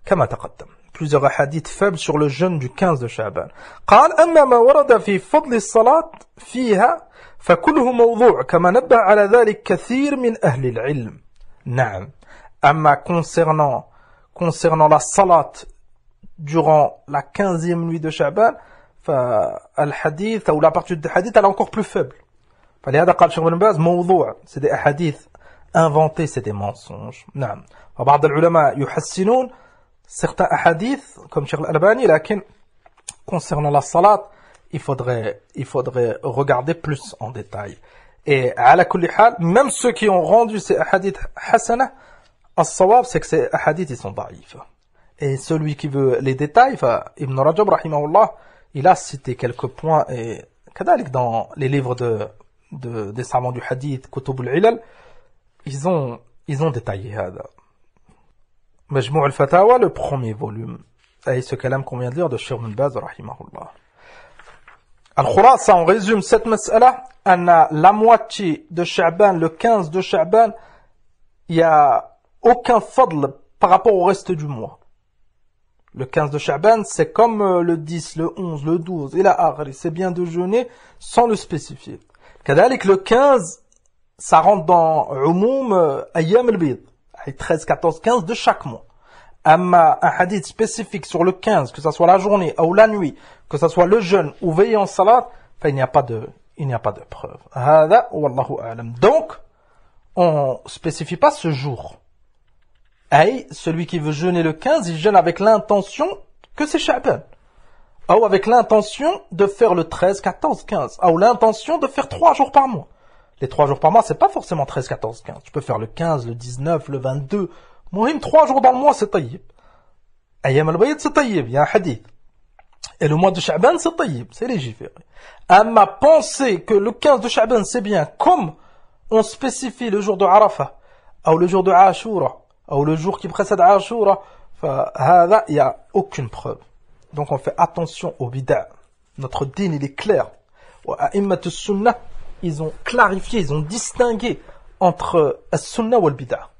كما تقدم. Plusieurs hadiths faibles sur le jeûne du 15 de Sha'ban. قال أما ما ورد في فضل الصلاة فيها فكله موضوع كما نبه على ذلك كثير من أهل العلم. نعم. أما concernant la salat durant la 15e nuit de Sha'ban فالحديث أو la partie du hadith elle est encore plus faible. فلهذا قال شيخ ابن باز موضوع c'est des hadiths inventés, c'est des mensonges. نعم. وبعض العلماء يحسنون certains hadiths comme Cheikh Al-Albani, لكن concernant la salat, il faudrait regarder plus en détail. Et على كل حال, même ceux qui ont rendu ces hadiths hasana, as-sawab, c'est que ces hadiths ils sont daïfs. Et celui qui veut les détails, Ibn Rajab rahimahullah, il a cité quelques points, et كذلك dans les livres des savants du hadith, Kutub al-Ilal, ils ont détaillé هذا. Majmou' al-Fatawa, le premier volume, et ce kalam qu'on vient de lire de Cheikh Ibn Baz rahimahullah. Al-Khurasa, on résume cette mas'ala, la moitié de Sha'ban, le 15 de Sha'ban, il n'y a aucun fadl par rapport au reste du mois. Le 15 de Sha'ban, c'est comme le 10, le 11, le 12, et la aghri, c'est bien de jeûner sans le spécifier. Kadalik, le 15, ça rentre dans Umoum Ayyam al-Bid, 13, 14, 15 de chaque mois. Amma un hadith spécifique sur le 15, que ce soit la journée ou la nuit, que ce soit le jeûne ou veiller en salat, il n'y a pas de preuve. Hada wallahu a'lam. Donc, on spécifie pas ce jour. Aïe, celui qui veut jeûner le 15, il jeûne avec l'intention que c'est Sha'ban. Ou avec l'intention de faire le 13, 14, 15. Ou l'intention de faire 3 jours par mois. Les 3 jours par mois, c'est pas forcément 13, 14, 15. Tu peux faire le 15, le 19, le 22. Mohim, 3 jours dans le mois, c'est tayyib. Ayyam al-Bayd, c'est tayyib, il y a un hadith. Et le mois de Sha'ban, c'est tayyib, c'est légiféré. Amma penser que le 15 de Sha'ban, c'est bien, comme on spécifie le jour de Arafah, ou le jour de Ashura, ou le jour qui précède Ashura, il n'y a aucune preuve. Donc on fait attention au bid'a. Notre din, il est clair. A'immat as-sunnah, ils ont clarifié, ils ont distingué entre as-sunnah ou al-bid'a.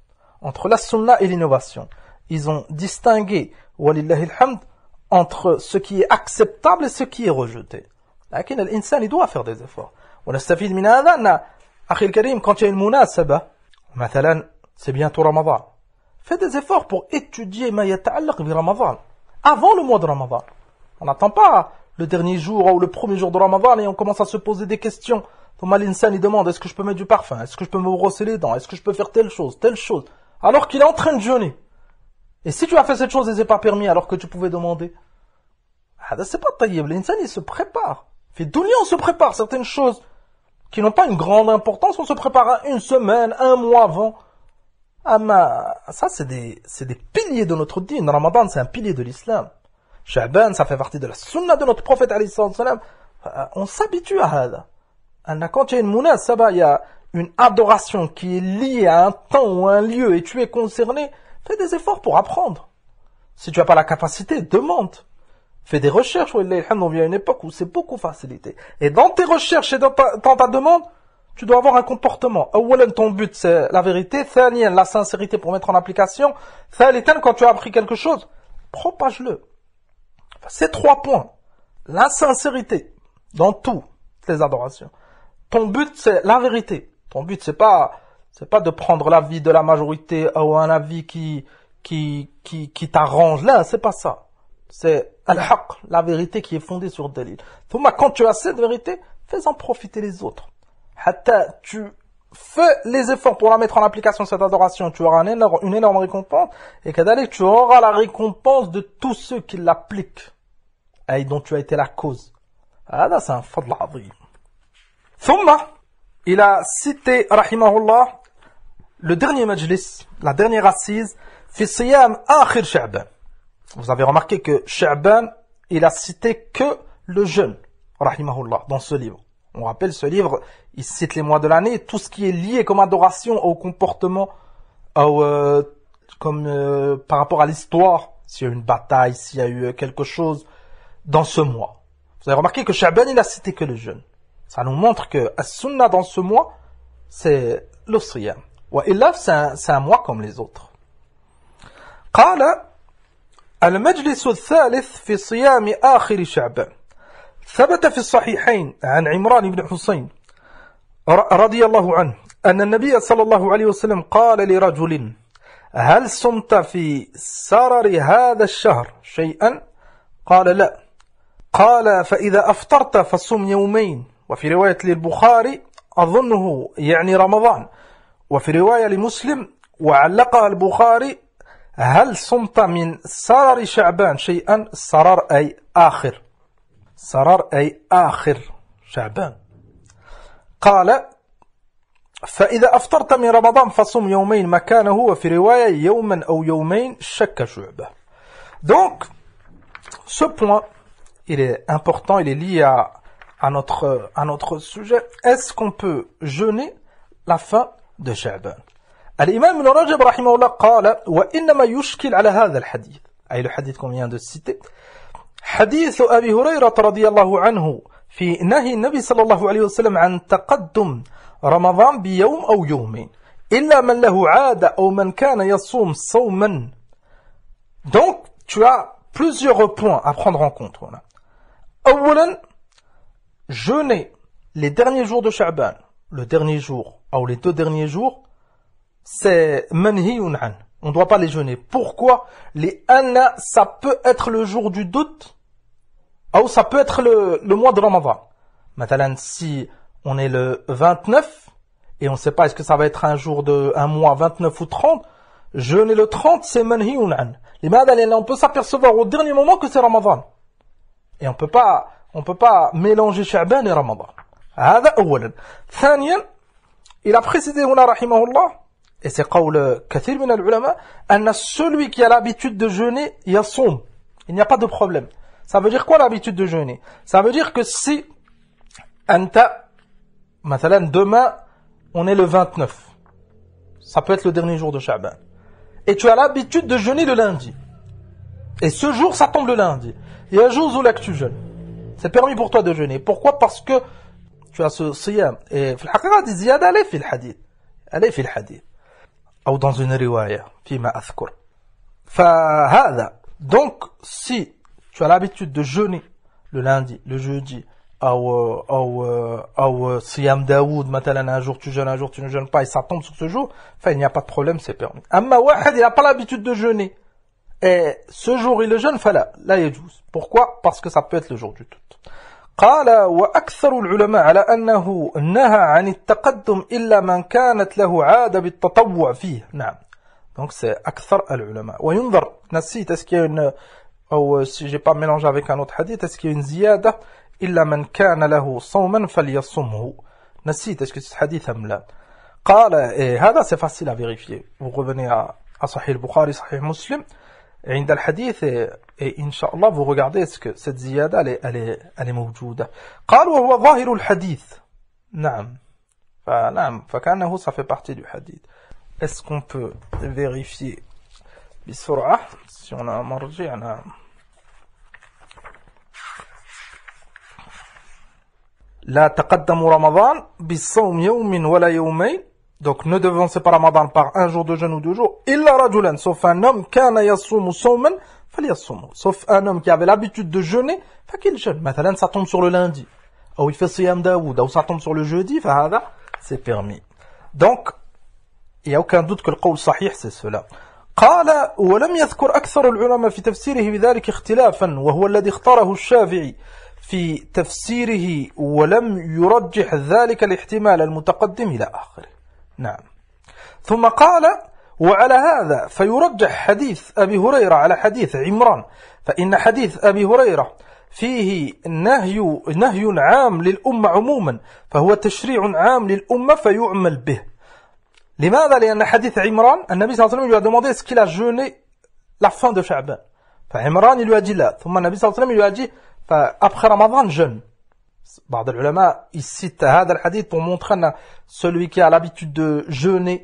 Entre la sunnah et l'innovation. Ils ont distingué, walillahi alhamd, entre ce qui est acceptable et ce qui est rejeté. لكن الإنسان il doit faire des efforts. ونستفيد من هذا أن أخي الكريم quand il y a une munasaba, مثلا c'est bientôt Ramadan, fais des efforts pour étudier ما يتعلق برمضان avant le mois de Ramadan. On n'attend pas le dernier jour ou le premier jour de Ramadan et on commence à se poser des questions. Thomas l'insan il demande est-ce que je peux mettre du parfum, est-ce que je peux me brosser les dents, est-ce que je peux faire telle chose, alors qu'il est en train de jeûner. Et si tu as fait cette chose et c'est pas permis alors que tu pouvais demander, c'est pas taïeb. L'insan il se prépare. Fait dunya on se prépare certaines choses qui n'ont pas une grande importance, on se prépare à une semaine, un mois avant. Ça c'est des piliers de notre dîn. Ramadan c'est un pilier de l'islam. Sha'ban ça fait partie de la sunna de notre prophète alayhi salam. On s'habitue à ça. Quand il y a une munasaba, il y a une adoration qui est liée à un temps ou un lieu et tu es concerné, fais des efforts pour apprendre. Si tu n'as pas la capacité, demande. Fais des recherches. On vient à une époque où c'est beaucoup facilité. Et dans tes recherches et dans ta demande, tu dois avoir un comportement. Ton but c'est la vérité. La sincérité pour mettre en application. Quand tu as appris quelque chose, propage-le. Ces 3 points. La sincérité dans toutes les adorations. Ton but c'est la vérité. Ton but c'est pas de prendre l'avis de la majorité ou un avis qui t'arrange. Là, c'est pas ça. C'est al-haq, la vérité qui est fondée sur dalil. Quand tu as cette vérité, fais-en profiter les autres. Hatta tu fais les efforts pour la mettre en application cette adoration, tu auras une énorme récompense et kadalik tu auras la récompense de tous ceux qui l'appliquent et dont tu as été la cause. Là, c'est un fadl azim. Thumma, il a cité, rahimahullah, le dernier majlis, la dernière assise, fi siyam akhir Sha'ban. Vous avez remarqué que Sha'ban, il a cité que le jeûne, rahimahullah, dans ce livre. On rappelle ce livre, il cite les mois de l'année, tout ce qui est lié comme adoration au comportement, par rapport à l'histoire, s'il y a eu une bataille, s'il y a eu quelque chose dans ce mois. Vous avez remarqué que Sha'ban, il a cité que le jeûne. Ça nous montre que as-sunnah dans ce mois, c'est le siyam. Et là, c'est un mois comme les autres. قال المجلس الثالث في صيام آخر شعبان ثبت في الصحيحين عن عمران بن حسين رضي الله عنه أن النبي صلى الله عليه وسلم قال لرجل هل صمت في سرر هذا الشهر شيئا قال لا قال فإذا أفطرت فصم يومين وفي رواية للبخاري أظنه يعني رمضان وفي رواية لمسلم وعلقها البخاري هل صمت من سرر شعبان شيئا سرر أي آخر سرر أي آخر شعبان قال فإذا أفطرت من رمضان فصم يومين مكانه وفي رواية يوما أو يومين شك شعبة. Donc ce point il est important, il est lié à notre sujet. Est-ce qu'on peut jeûner la fin de Sha'ban? Al-Imam Ibn Rajab rahimahullah قال وإنما يشكل على هذا الحديث أي le hadith qu'on vient de citer حديث أبي هريرة رضي الله عنه في نهي النبي صلى الله عليه وسلم عن تقدم رمضان بيوم أو يومين إلا من له عادة أو من كان يصوم صوما. Donc tu as plusieurs points à prendre en compte. Voilà. أولا jeûner les derniers jours de Sha'ban, le dernier jour ou les 2 derniers jours, c'est manhiyun an. On ne doit pas les jeûner. Pourquoi? Les anna, ça peut être le jour du doute ou ça peut être le mois de Ramadan. Maintenant, si on est le 29 et on ne sait pas est-ce que ça va être un mois 29 ou 30, jeûner le 30, c'est manhiyun an. On peut s'apercevoir au dernier moment que c'est Ramadan. Et on peut pas mélanger Sha'ban et Ramadan. هذا أولا. ثانيا, il a précisé هنا رحمه الله, et c'est قول كثير من العلماء, أن celui qui a l'habitude de jeûner, يصوم. Il n'y a pas de problème. Ça veut dire quoi l'habitude de jeûner? Ça veut dire que si مثلا demain, on est le 29. Ça peut être le dernier jour de Sha'ban. Et tu as l'habitude de jeûner le lundi. Et ce jour, ça tombe le lundi. يجوز لك tu jeûnes. C'est permis pour toi de jeûner. Pourquoi? Parce que tu as ce siyam. Et في الحقيقة دي زيادة عليه في الحديث. عليه في الحديث. أو dans une رواية فيما أذكر. فهذا. Donc, si tu as l'habitude de jeûner le lundi, le jeudi, ou siyam Daoud, مثلا un jour tu jeûnes, un jour tu ne jeûnes pas, et ça tombe sur ce jour, enfin il n'y a pas de problème, c'est permis. أما واحد il n'a pas l'habitude de jeûner. Et ce jour il le jeûne, فلا لا يجوز. Pourquoi? Parce que ça peut être le jour du doute. قال وأكثر العلماء على أنه نهى عن التقدم إلا من كانت له عادة بالتطوع فيه. نعم. Donc c'est أكثر العلماء. وينظر نسيت est-ce qu'il y a une ou si j'ai pas mélangé avec un autre hadith, est-ce qu'il y a une زيادة إلا من كان له صوما فليصمه. نسيت est-ce que ce hadith أم لا. قال et هذا c'est facile à vérifier. Vous revenez à صحيح البخاري صحيح مسلم. عند الحديث et إنشاء vous regardez est-ce que cette ziyada elle est موجودة. قال وهو ظاهر الحديث. نعم. فكأنه ça fait partie du hadith. Est-ce qu'on peut vérifier بسرعة si on a un marji نعم. لا تقدم رمضان بالصوم يوم ولا يومين. Donc ne devancez pas Ramadan par un jour de jeûne ou 2 jours. Illa rajulan, sauf un homme, kana yasumu sawman, falyasumu. Sauf un homme qui avait l'habitude de jeûner, qu'il jeûne. Maintenant, ça tombe sur le lundi. Ou il fait siyam Daoud, ou ça tombe sur le jeudi, c'est permis. Donc, il n'y a aucun doute que le qawl sahih, c'est cela. قال ولم يذكر أكثر العلماء في تفسيره بذلك اختلافا وهو الذي اختاره الشافعي في تفسيره ولم يرجح ذلك الاحتمال المتقدم إلى آخره. نعم. ثم قال وعلى هذا فيرجح حديث أبي هريرة على حديث عمران فإن حديث أبي هريرة فيه نهي عام للأمة عموما فهو تشريع عام للأمة فيعمل به. لماذا؟ لأن حديث عمران النبي صلى الله عليه وسلم lui a demandé est-ce qu'il a jeûné la fin de Sha'ban. فعمران il lui a dit là. ثم النبي صلى الله عليه وسلم lui a dit après Ramadan jeûne. بعض العلماء citent هذا الحديث pour montrer que celui qui a l'habitude de jeûner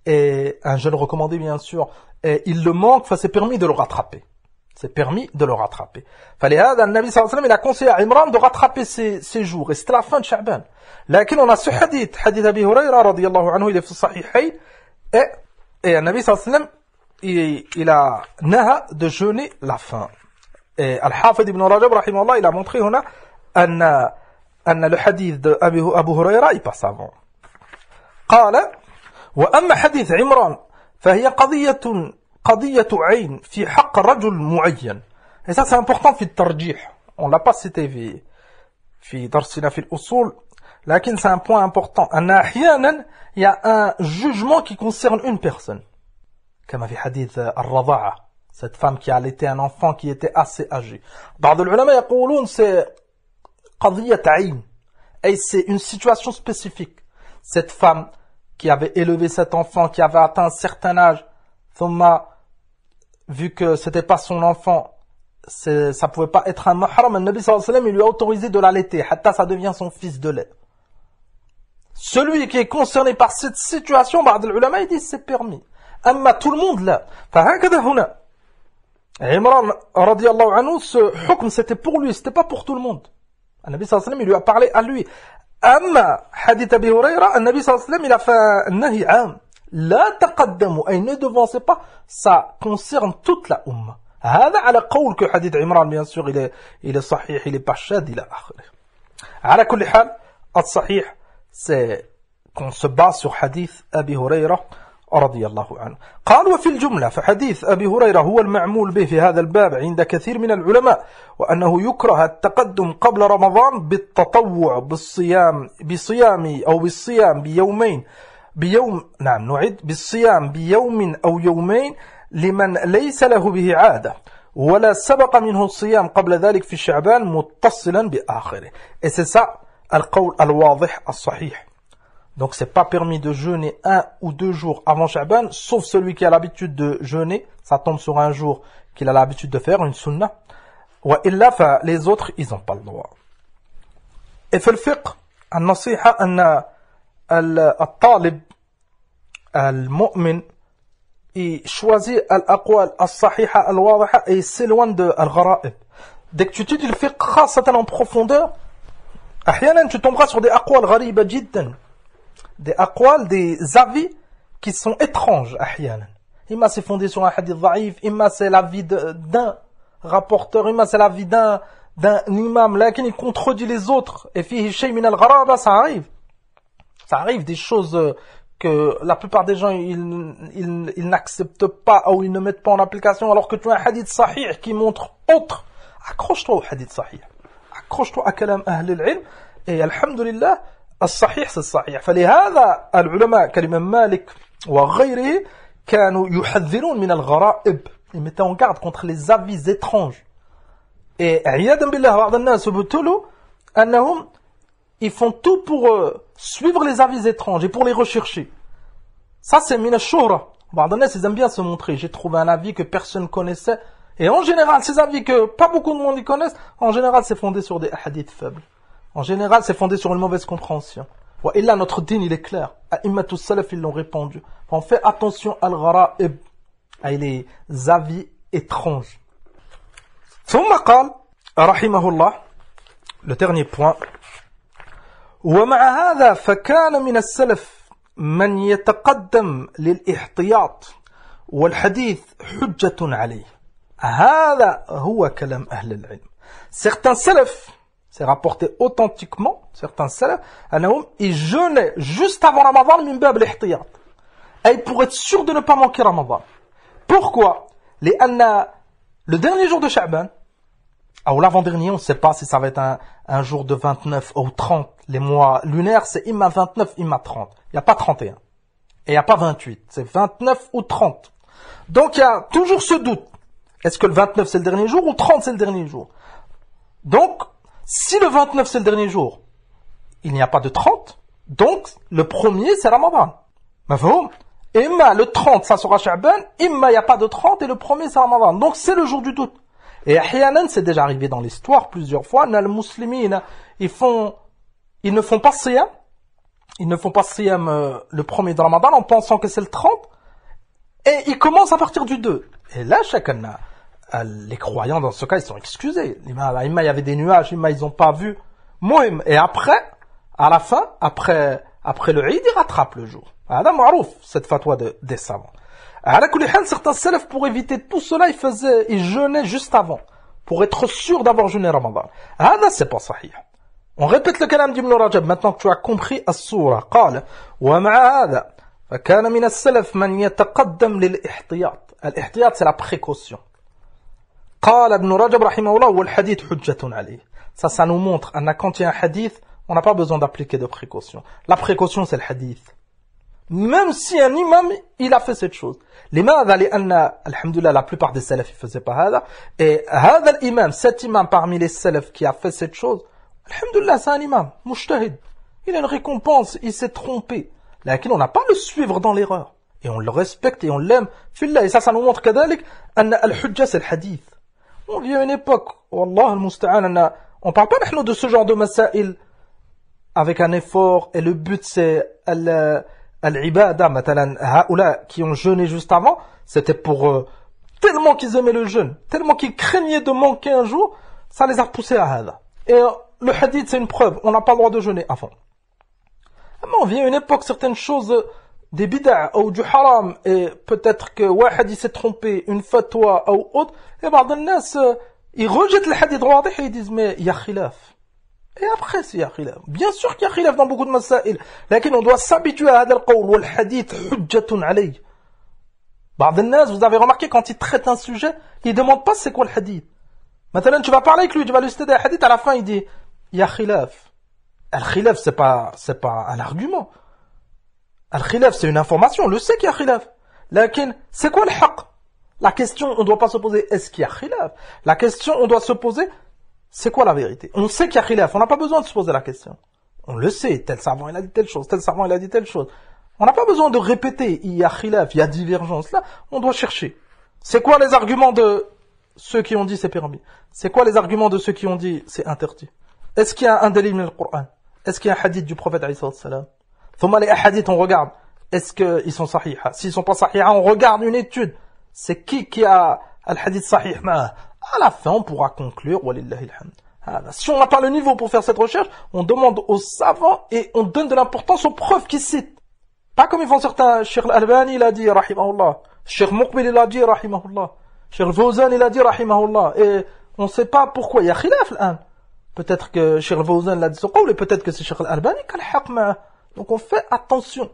et un jeûne recommandé bien sûr et il le manque, c'est permis de le rattraper. C'est permis de le rattraper. فلهذا النبي صلى الله عليه وسلم il a conseillé à Imran de rattraper ses jours et c'était la fin de Sha'ban. لكن on a ce hadith Abi Hurayra radiyallahu anhu, il est في الصحيحين et النبي صلى الله عليه وسلم il a naha de jeûner la fin. Et Al-Hafid ibn Rajab rahimahullah il a montré هنا أن le hadith de Abu Hurayra il passe avant. قال وأما حديث عمران فهي قضية عين في حق رجل معين. Et ça c'est important في الترجيح. on l'a pas cité في درسنا في الأصول لكن c'est un point important أن أحيانا il y a un jugement qui concerne une personne كما في حديث الرضاعة cette femme qui a allaité un enfant qui était assez âgé بعض العلماء يقولون c'est قضية عين et c'est une situation spécifique cette femme qui avait élevé cet enfant qui avait atteint un certain âge ثم vu que c'était pas son enfant ça pouvait pas être un mahram le Nabi sallallahu alayhi wa sallam il lui a autorisé de l'allaiter hatta ça devient son fils de lait. Celui qui est concerné par cette situation بعض العلماء ils disent c'est permis أما tout le monde là فهكذا هنا Imran radiyallahu anhu ce hukm c'était pour lui c'était pas pour tout le monde. Le Nabi sallallahu alayhi wa sallam il lui a parlé à lui. أما حديث أبي هريرة النبي صلى الله عليه وسلم il a fait un nahi عام لا تقدموا أي ne devancez pas ça concerne toute la umma. هذا على قول que حديث عمران bien sûr il est صحيح il est pas شاذ إلى آخره. على كل حال الصحيح c'est qu'on se base sur حديث أبي هريرة رضي الله عنه. قال وفي الجملة فحديث أبي هريرة هو المعمول به في هذا الباب عند كثير من العلماء وأنه يكره التقدم قبل رمضان بالتطوع بالصيام أو بالصيام بيومين بالصيام بيوم أو يومين لمن ليس له به عادة ولا سبق منه الصيام قبل ذلك في شعبان متصلا بآخره. Et c'est ça القول الواضح الصحيح. Donc c'est pas permis de jeûner 1 ou 2 jours avant Sha'ban, sauf celui qui a l'habitude de jeûner, ça tombe sur un jour qu'il a l'habitude de faire, une sunnah. Wa illa, les autres, ils n'ont pas le droit. Et في الفقه النصيحة أن الطالب المؤمن choisit الأقوال الصحيحة الواضحة et s'éloigne de الغرائب. Dès que tu étudies le fiqh خاصة en profondeur, أحيانا tu tomberas sur des أقوال غريبة جدا. Des aqwal, des avis qui sont étranges, ahyanan. Imma c'est fondé sur un hadith dhaïf, imma c'est l'avis d'un rapporteur, imma c'est l'avis d'un imam, là, qui contredit les autres. Et fihi shay min al-gharaba, ça arrive. Ça arrive des choses que la plupart des gens, ils n'acceptent pas ou ils ne mettent pas en application, alors que tu as un hadith sahih qui montre autre. Accroche-toi au hadith sahih. Accroche-toi à kalam ahl al-ilm. Et alhamdulillah, الصحيح c'est الصحيح. فلهذا العلماء كالإمام مالك وغيره كانوا يحذرون من الغرائب. Ils mettaient en garde contre les avis étranges. Et عياذا بالله بعض الناس يبتلوا أنهم ils font tout pour suivre les avis étranges et pour les rechercher. Ça c'est من الشهرة. بعض الناس ils aiment bien se montrer. J'ai trouvé un avis que personne connaissait. Et en général ces avis que pas beaucoup de monde y connaissent, en général c'est fondé sur des hadiths faibles. En général, c'est fondé sur une mauvaise compréhension. Et là, notre din, il est clair. A'immatus salaf, ils l'ont répondu. On fait attention al-ghara'ib, à les avis étranges. ثم قال رحمه الله, le dernier point. ومع هذا فكان من السلف من يتقدم للاحتياط والحديث حجة عليه. هذا هو كلام أهل العلم. Certains salafs, c'est rapporté authentiquement, certains salafs, ils jeûnaient juste avant Ramadan, min bab l'ihtiyat. Et pour être sûr de ne pas manquer Ramadan. Pourquoi? Le dernier jour de Sha'ban, ou l'avant-dernier, on ne sait pas si ça va être un jour de 29 ou 30. Les mois lunaires, c'est imma 29, imma 30. Il n'y a pas 31. Et il n'y a pas 28. C'est 29 ou 30. Donc il y a toujours ce doute. Est-ce que le 29 c'est le dernier jour ou 30 c'est le dernier jour? Donc, si le 29 c'est le dernier jour, il n'y a pas de 30, donc le premier c'est Ramadan. Mafhoum? Imma le 30 ça sera Sha'ban, imma il n'y a pas de 30 et le premier c'est Ramadan. Donc c'est le jour du doute. Et ahyanan, c'est déjà arrivé dans l'histoire plusieurs fois, les musulmans, ils ne font pas siyam, le premier de Ramadan en pensant que c'est le 30, et ils commencent à partir du 2. Et là, chacun les croyants dans ce cas ils sont excusés. Imma il y avait des nuages, imma ils n'ont pas vu. Mohim. Et après, à la fin, après le Eid, ils rattrapent le jour. C'est marouf, cette fatwa des savants. Certains salafs, pour éviter tout cela, ils jeûnaient juste avant, pour être sûr d'avoir jeûné Ramadan. C'est pas sahih. On répète le kalam d'Ibn Rajab, maintenant que tu as compris as-soura. قال ومع هذا فكان من السلف من يتقدم للاحتياط. الاحتياط c'est la précaution. قال ابن رجب رحمه الله والحديث حجة عليه. Ça nous montre quand il y a un hadith, on n'a pas besoin d'appliquer de précaution. La précaution, c'est le hadith. Même si un imam, il a fait cette chose. لماذا؟ لأن الحمد لله la plupart des salafs ne faisaient pas هذا. Et هذا الإمام, cet imam parmi les salafs qui a fait cette chose, الحمد لله, c'est un imam, mujtahid. Il a une récompense, il s'est trompé. Lakin on n'a pas à le suivre dans l'erreur. Et on le respecte et on l'aime. Fillah, et ça nous montre كذلك أن الحجة c'est le hadith. On vit à une époque, wallah al-musta'an, on parle pas de ce genre de masail avec un effort, et le but c'est al-ibada, مثلا هؤلاء qui ont jeûné juste avant, c'était pour tellement qu'ils aimaient le jeûne, tellement qu'ils craignaient de manquer un jour, ça les a poussés à hada. Et le hadith c'est une preuve, on n'a pas le droit de jeûner avant. Mais on vit à une époque certaines choses, des bid'a ou du haram, et peut-être que wahad il s'est trompé, une fatwa ou autre, et بعض الناس ils rejettent le hadith wadih et ils disent mais il y a khilaf. Et après il y a khilaf. Bien sûr qu'il y a khilaf dans beaucoup de masail, mais on doit s'habituer à هذا القول والحديث حجة عليه. بعض الناس, vous avez remarqué, quand ils traitent un sujet, ils demandent pas c'est quoi le hadith. Maintenant tu vas parler avec lui, tu vas lui citer un hadith, à la fin il dit il y a khilaf. Le khilaf c'est pas un argument. Le khilaf c'est une information, on le sait qu'il y a khilaf. Lakin c'est quoi le haqq? La question, on ne doit pas se poser est-ce qu'il y a khilaf? La question, on doit se poser c'est quoi la vérité? On sait qu'il y a khilaf, on n'a pas besoin de se poser la question. On le sait, tel savant il a dit telle chose, tel savant il a dit telle chose. On n'a pas besoin de répéter, il y a khilaf, il y a divergence. Là, on doit chercher. C'est quoi les arguments de ceux qui ont dit c'est permis? C'est quoi les arguments de ceux qui ont dit c'est interdit? Est-ce qu'il y a un dalil dans le Coran? Est-ce qu'il y a un hadith du prophète alayhi salam? Thumma les hadiths, on regarde. Est-ce qu'ils sont sahiha? S'ils sont pas sahiha, on regarde une étude. C'est qui a le hadith sahih? À la fin, on pourra conclure, walillahi alhamd. Si on n'a pas le niveau pour faire cette recherche, on demande aux savants et on donne de l'importance aux preuves qu'ils citent. Pas comme ils font certains. Cheikh Al-Albani, il a dit, rahimahullah. Cheikh Muqbil, il a dit, rahimahullah. Cheikh Al-Fawzan, il a dit, rahimahullah. Et on ne sait pas pourquoi. Il y a khilaf, l'an. Peut-être que Cheikh Al-Fawzan l'a dit ce qawl, et peut-être que c'est Cheikh Al-Albani qui a le haqq ma'a. Donc on fait attention.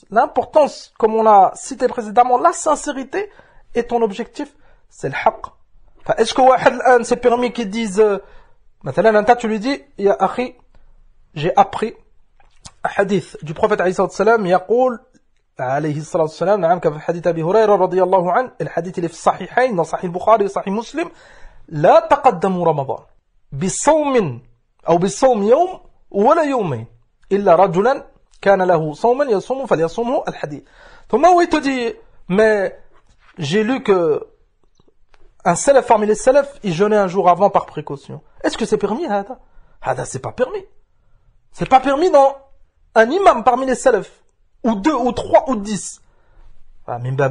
L'importance, comme on l'a cité précédemment, la sincérité est ton objectif, c'est le haqq. Est-ce que wahad c'est permis qu'ils disent, maintenant tu lui dis, ya akhi, j'ai appris un hadith du prophète alayhi salam, يقول عليه الصلاة والسلام, نعم كما في حديث أبي هريرة رضي الله عنه, الحديث اللي في الصحيحين, dans صحيح البخاري وصحيح مسلم, لا تقدموا رمضان بصوم أو بصوم يوم ولا يومين إلا رجلا كان له صوما يصوم فليصومه الحديث. ثم il te dit, mais j'ai lu que un salaf parmi les salafs, il jeûnait un jour avant par précaution. Est-ce que c'est permis, hada? Hada, c'est pas permis. C'est pas permis dans un imam parmi les salafs, ou 2, ou 3, ou 10.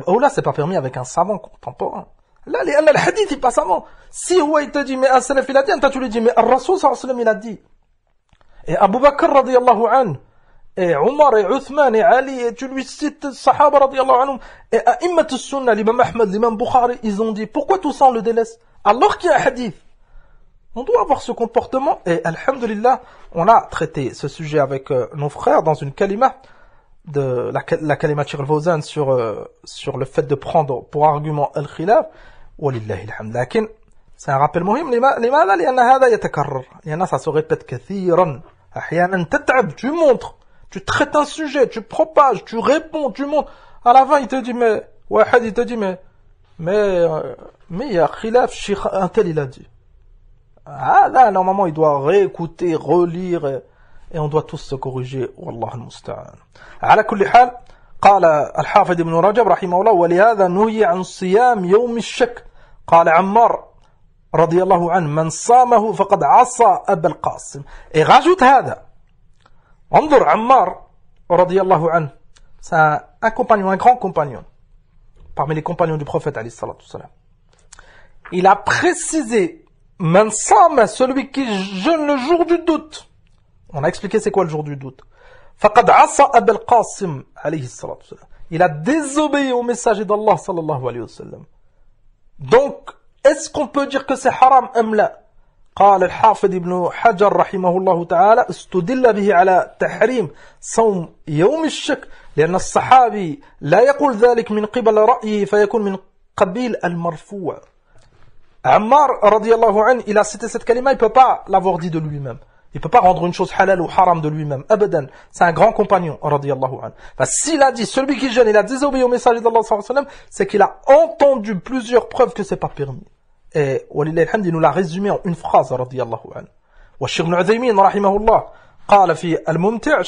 Oh là, c'est pas permis avec un savant contemporain. Là, le hadith, il est pas savant. Si il te dit, mais un salaf, il a dit, tu lui dis, mais al-Rasoul, sallallahu alayhi wa sallam, il a dit. Et Abu Bakr, radiyallahu anhu, et Omar, et Uthman, et Ali, et tu lui cites Sahaba, radiyallahu anhum, et A'immat al-Sunnah, l'imam Ahmad, l'imam Bukhari, ils ont dit, pourquoi tout ça on le délaisse? Alors qu'il y a un hadith. On doit avoir ce comportement, et alhamdulillah, on a traité ce sujet avec nos frères dans une kalima, de la kalima Cheikh Al-Fawzan sur le fait de prendre pour argument al-khilaf, walillahi alhamd. Lakin, c'est un rappel muhim, لماذا؟ لأن هذا يتكرر. لأن ça se répète كثيرا. أحيانا تتعب, tu montres. Tu traites un sujet, tu propages, tu réponds, tu montes. À la fin, il te dit, mais, wahad, il te dit, mais, il y a khilaf, Cheikh un tel, il a dit. Ah, là, normalement, il doit réécouter, relire, et on doit tous se corriger. Wallah al-musta'an. على كل حال, قال الحافظ ابن رجب رحمه الله, ولهذا نهي عن صيام يوم الشك. قال عمار رضي الله عنه, من صامه فقد عصى أبا القاسم. Et rajoute هذا. انظر عمار رضي الله عنه, c'est un compagnon, un grand compagnon parmi les compagnons du prophète alayhi salatu wassalam. Il a précisé man sama, celui qui jeûne le jour du doute. On a expliqué c'est quoi le jour du doute. Faqad asa Aba al-Qasim alayhi salatu wassalam. Il a désobéi au messager d'Allah sallallahu alayhi wa sallam. Donc est-ce qu'on peut dire que c'est haram am la? قال الحافظ ابن حجر رحمه الله تعالى استدل به على تحريم صوم يوم الشك لأن الصحابي لا يقول ذلك من قبل رأيه فيكون من قبيل المرفوع. Ammar, radiyallahu anhu, il a cité cette kalima, il ne peut pas l'avoir dit de lui-même. Il ne peut pas rendre une chose halal ou haram de lui-même. Abadan. C'est un grand compagnon, radiyallahu anhu. Enfin, s'il a dit, celui qui jeûne, il a désobéi au message d'Allah, c'est qu'il a entendu plusieurs preuves que c'est pas permis. Et, walillahi alhamd, il nous l'a résumé en une phrase, radiyallahu anhu. والشيخ ابن عثيمين رحمه الله قال في الممتع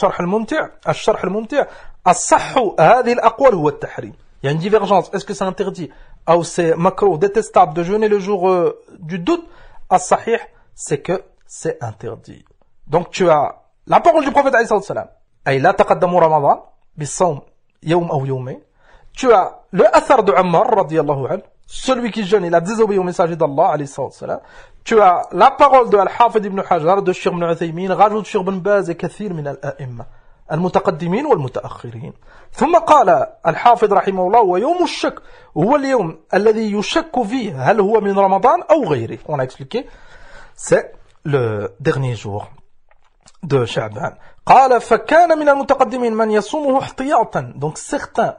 الشرح الممتع الصح هذه الأقوال هو التحريم. Il y a une divergence. Est-ce que c'est interdit ou c'est makruh, détestable de jeûner le jour du doute? As-sahih, c'est que c'est interdit. Donc tu as la parole du prophète alayhi salam. Ay la taqaddamu Ramadan bis-sawm yawm aw yawmayn. Tu as le athar de Ammar radiyallahu anhu. Celui qui jeûne, il a désobéi au messager d'Allah alayhi salam. Tu as la parole de Al-Hafid ibn Hajar, de Cheikh ibn Uthaymin, rajoute Cheikh ibn Baz et kathir min al-a'imma المتقدمين والمتأخرين. ثم قال الحافظ رحمه الله ويوم الشك هو اليوم الذي يشك فيه هل هو من رمضان أو غيره. On a expliqué, c'est le dernier jour de Sha'ban. قال فكان من المتقدمين من يصومه احتياطا. Donc certains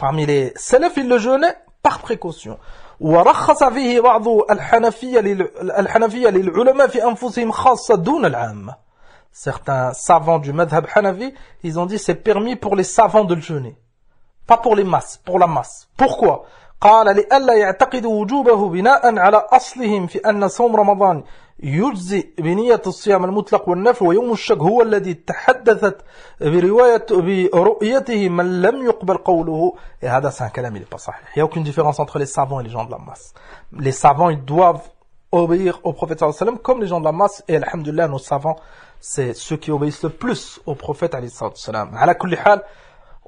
parmi les salafs ils le jeûnaient par précaution. ورخص فيه بعض الحنفية للعلماء في أنفسهم خاصة دون العامة. Certains savants du madhab hanafi, ils ont dit c'est permis pour les savants de le jeûner, pas pour les masses, pour la masse. Pourquoi? قال لئلا يعتقدوا وجوبه بناء على أصلهم في أن صوم رمضان يجزي بنية الصيام المطلق والنفل ويوم الشك هو الذي تحدثت برؤيته من لم يقبل قوله. Et هذا c'est un كلام il est pas صحيح. Il n'y a aucune différence entre les savants et les gens de la masse. Les savants ils doivent obéir au prophète sallallahu alayhi wa sallam comme les gens de la masse, et alhamdulillah nos savants c'est ceux qui obéissent le plus au prophète alayhi salam. على كل حال,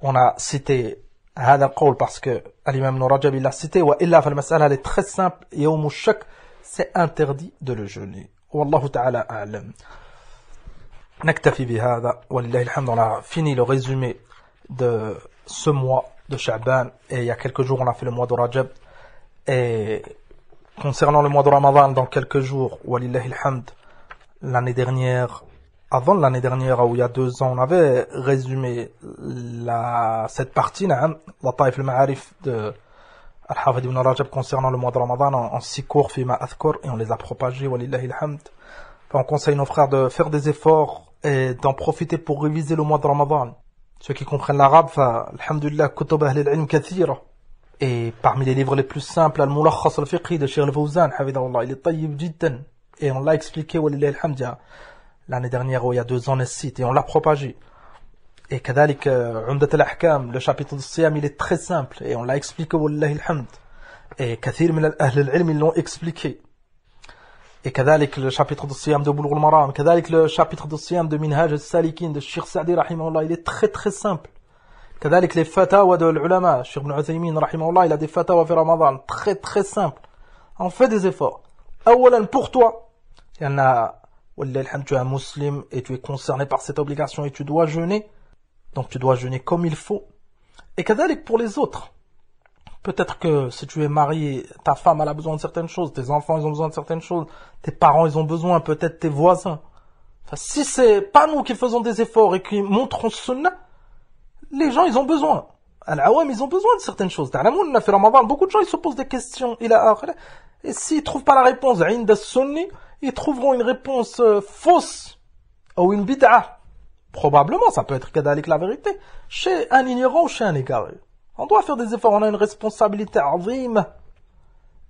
on a cité هذا القول parce que l'imam Ibn Rajab il l'a cité, وإلا فالمسألة elle est très simple. يوم الشك c'est interdit de le jeûner. والله تعالى أعلم. نكتفي بهذا ولله الحمد. On a fini le résumé de ce mois de Sha'ban, et il y a quelques jours on a fait le mois de Rajab, et concernant le mois de Ramadan dans quelques jours, ولله الحمد, l'année dernière, avant l'année dernière, ou il y a 2 ans, on avait résumé cette partie, Lataif al-Ma'arif de Al-Hafid ibn Rajab concernant le mois de Ramadan en 6 cours, Fima Athkur, et on les a propagés, walillahi alhamd. On conseille nos frères de faire des efforts et d'en profiter pour réviser le mois de Ramadan. Ceux qui comprennent l'arabe, alhamdulillah, kutub ahli al-ilm kathira. Et parmi les livres les plus simples, Al-Mulakhas al-Fiqhi de Cheikh al-Fawzan, hafidahullah, il est tayyib jiddan. Et on l'a expliqué, walillahi alhamd, l'année dernière ou il y a 2 ans, on le cite, et on l'a propagé. Et كذلك عمدة الأحكام, le chapitre de Siyam, il est très simple, et on l'a expliqué, walillahi alhamd. Et كثير من أهل العلم, ils l'ont expliqué. Et كذلك le chapitre de Siyam de Bulugh al-Maram, كذلك le chapitre de Siyam de Minhaj al-Salikin de Cheikh Sa'di, rahimahullah, il est très très simple. كذلك les fatawa de l'ulama, Cheikh Ibn Uthaymin, rahimahullah, il a des fatawa في Ramadan, très très simple. On fait des efforts. أولا pour toi, il y en a, walillahi alhamd, tu es un musulman et tu es concerné par cette obligation et tu dois jeûner. Donc tu dois jeûner comme il faut. Et كذلك pour les autres. Peut-être que si tu es marié, ta femme elle a besoin de certaines choses, tes enfants ils ont besoin de certaines choses, tes parents ils ont besoin, peut-être tes voisins. Enfin, si c'est pas nous qui faisons des efforts et qui montrons sunnah, les gens ils ont besoin. Al-Awam ils ont besoin de certaines choses. On a fait Ramadan, beaucoup de gens ils se posent des questions. Et s'ils trouvent pas la réponse عند السني, ils trouveront une réponse fausse ou une bid'ah. Probablement, ça peut être كذلك la vérité, chez un ignorant ou chez un égaré. On doit faire des efforts, on a une responsabilité عظيمة.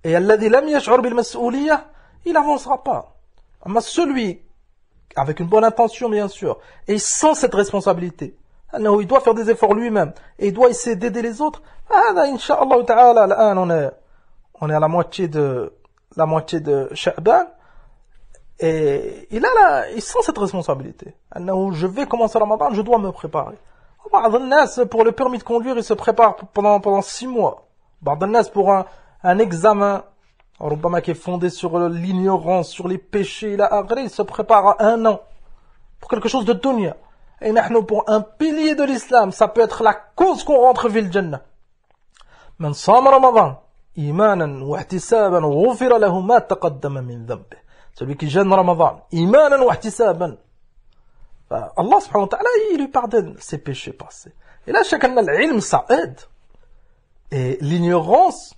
Et الذي لم يشعر بالمسؤولية, il n'avancera pas. Mais celui, avec une bonne intention bien sûr, et sans cette responsabilité, il doit faire des efforts lui-même, et il doit essayer d'aider les autres, Inch'Allah ta'ala, الآن on est à la moitié de Sha'ban, et il sent cette responsabilité. Je vais commencer Ramadan, je dois me préparer. Pour le permis de conduire, il se prépare pendant 6 mois. Pour un examen, qui est fondé sur l'ignorance, sur les péchés, il se prépare à 1 an. Pour quelque chose de dunya. Et nous, pour un pilier de l'islam, ça peut être la cause qu'on rentre vers le Jannah. Man sama Ramadan, imanan wa ihtisaban, ghufira lahu ma taqaddama min dhanbih. Celui qui jeûne Ramadan, imanan wa ihtisaban, Allah subhanahu wa ta'ala, il lui pardonne ses péchés passés. Et là, chacun a l'ilm, ça aide. Et l'ignorance,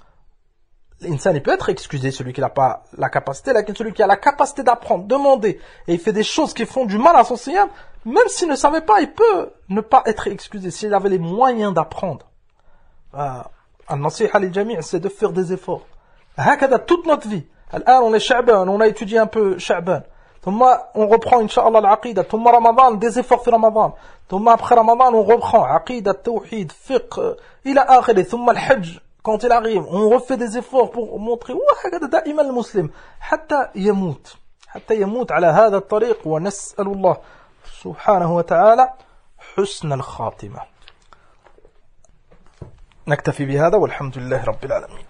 l'insan, il peut être excusé, celui qui n'a pas la capacité, là, celui qui a la capacité d'apprendre, demander, et il fait des choses qui font du mal à son siyam, même s'il ne savait pas, il peut ne pas être excusé, s'il avait les moyens d'apprendre. Al-nasiha lil-jami', c'est de faire des efforts. Hakada toute notre vie. On est Sha'ban, on a étudié un peu Sha'ban. On reprend, Inch'Allah, l'Aqidah. Ramadan, des efforts sur Ramadan. Après Ramadan, on reprend Aqidah, Tawhid, Fiqh, ila akhiri, al-Hajj. Quand il arrive, on refait des efforts pour montrer وهكذا دائما المسلم حتى يموت على هذا الطريق ونسأل الله سبحانه وتعالى حسن الخاتمة. نكتفي بهذا والحمد لله رب العالمين.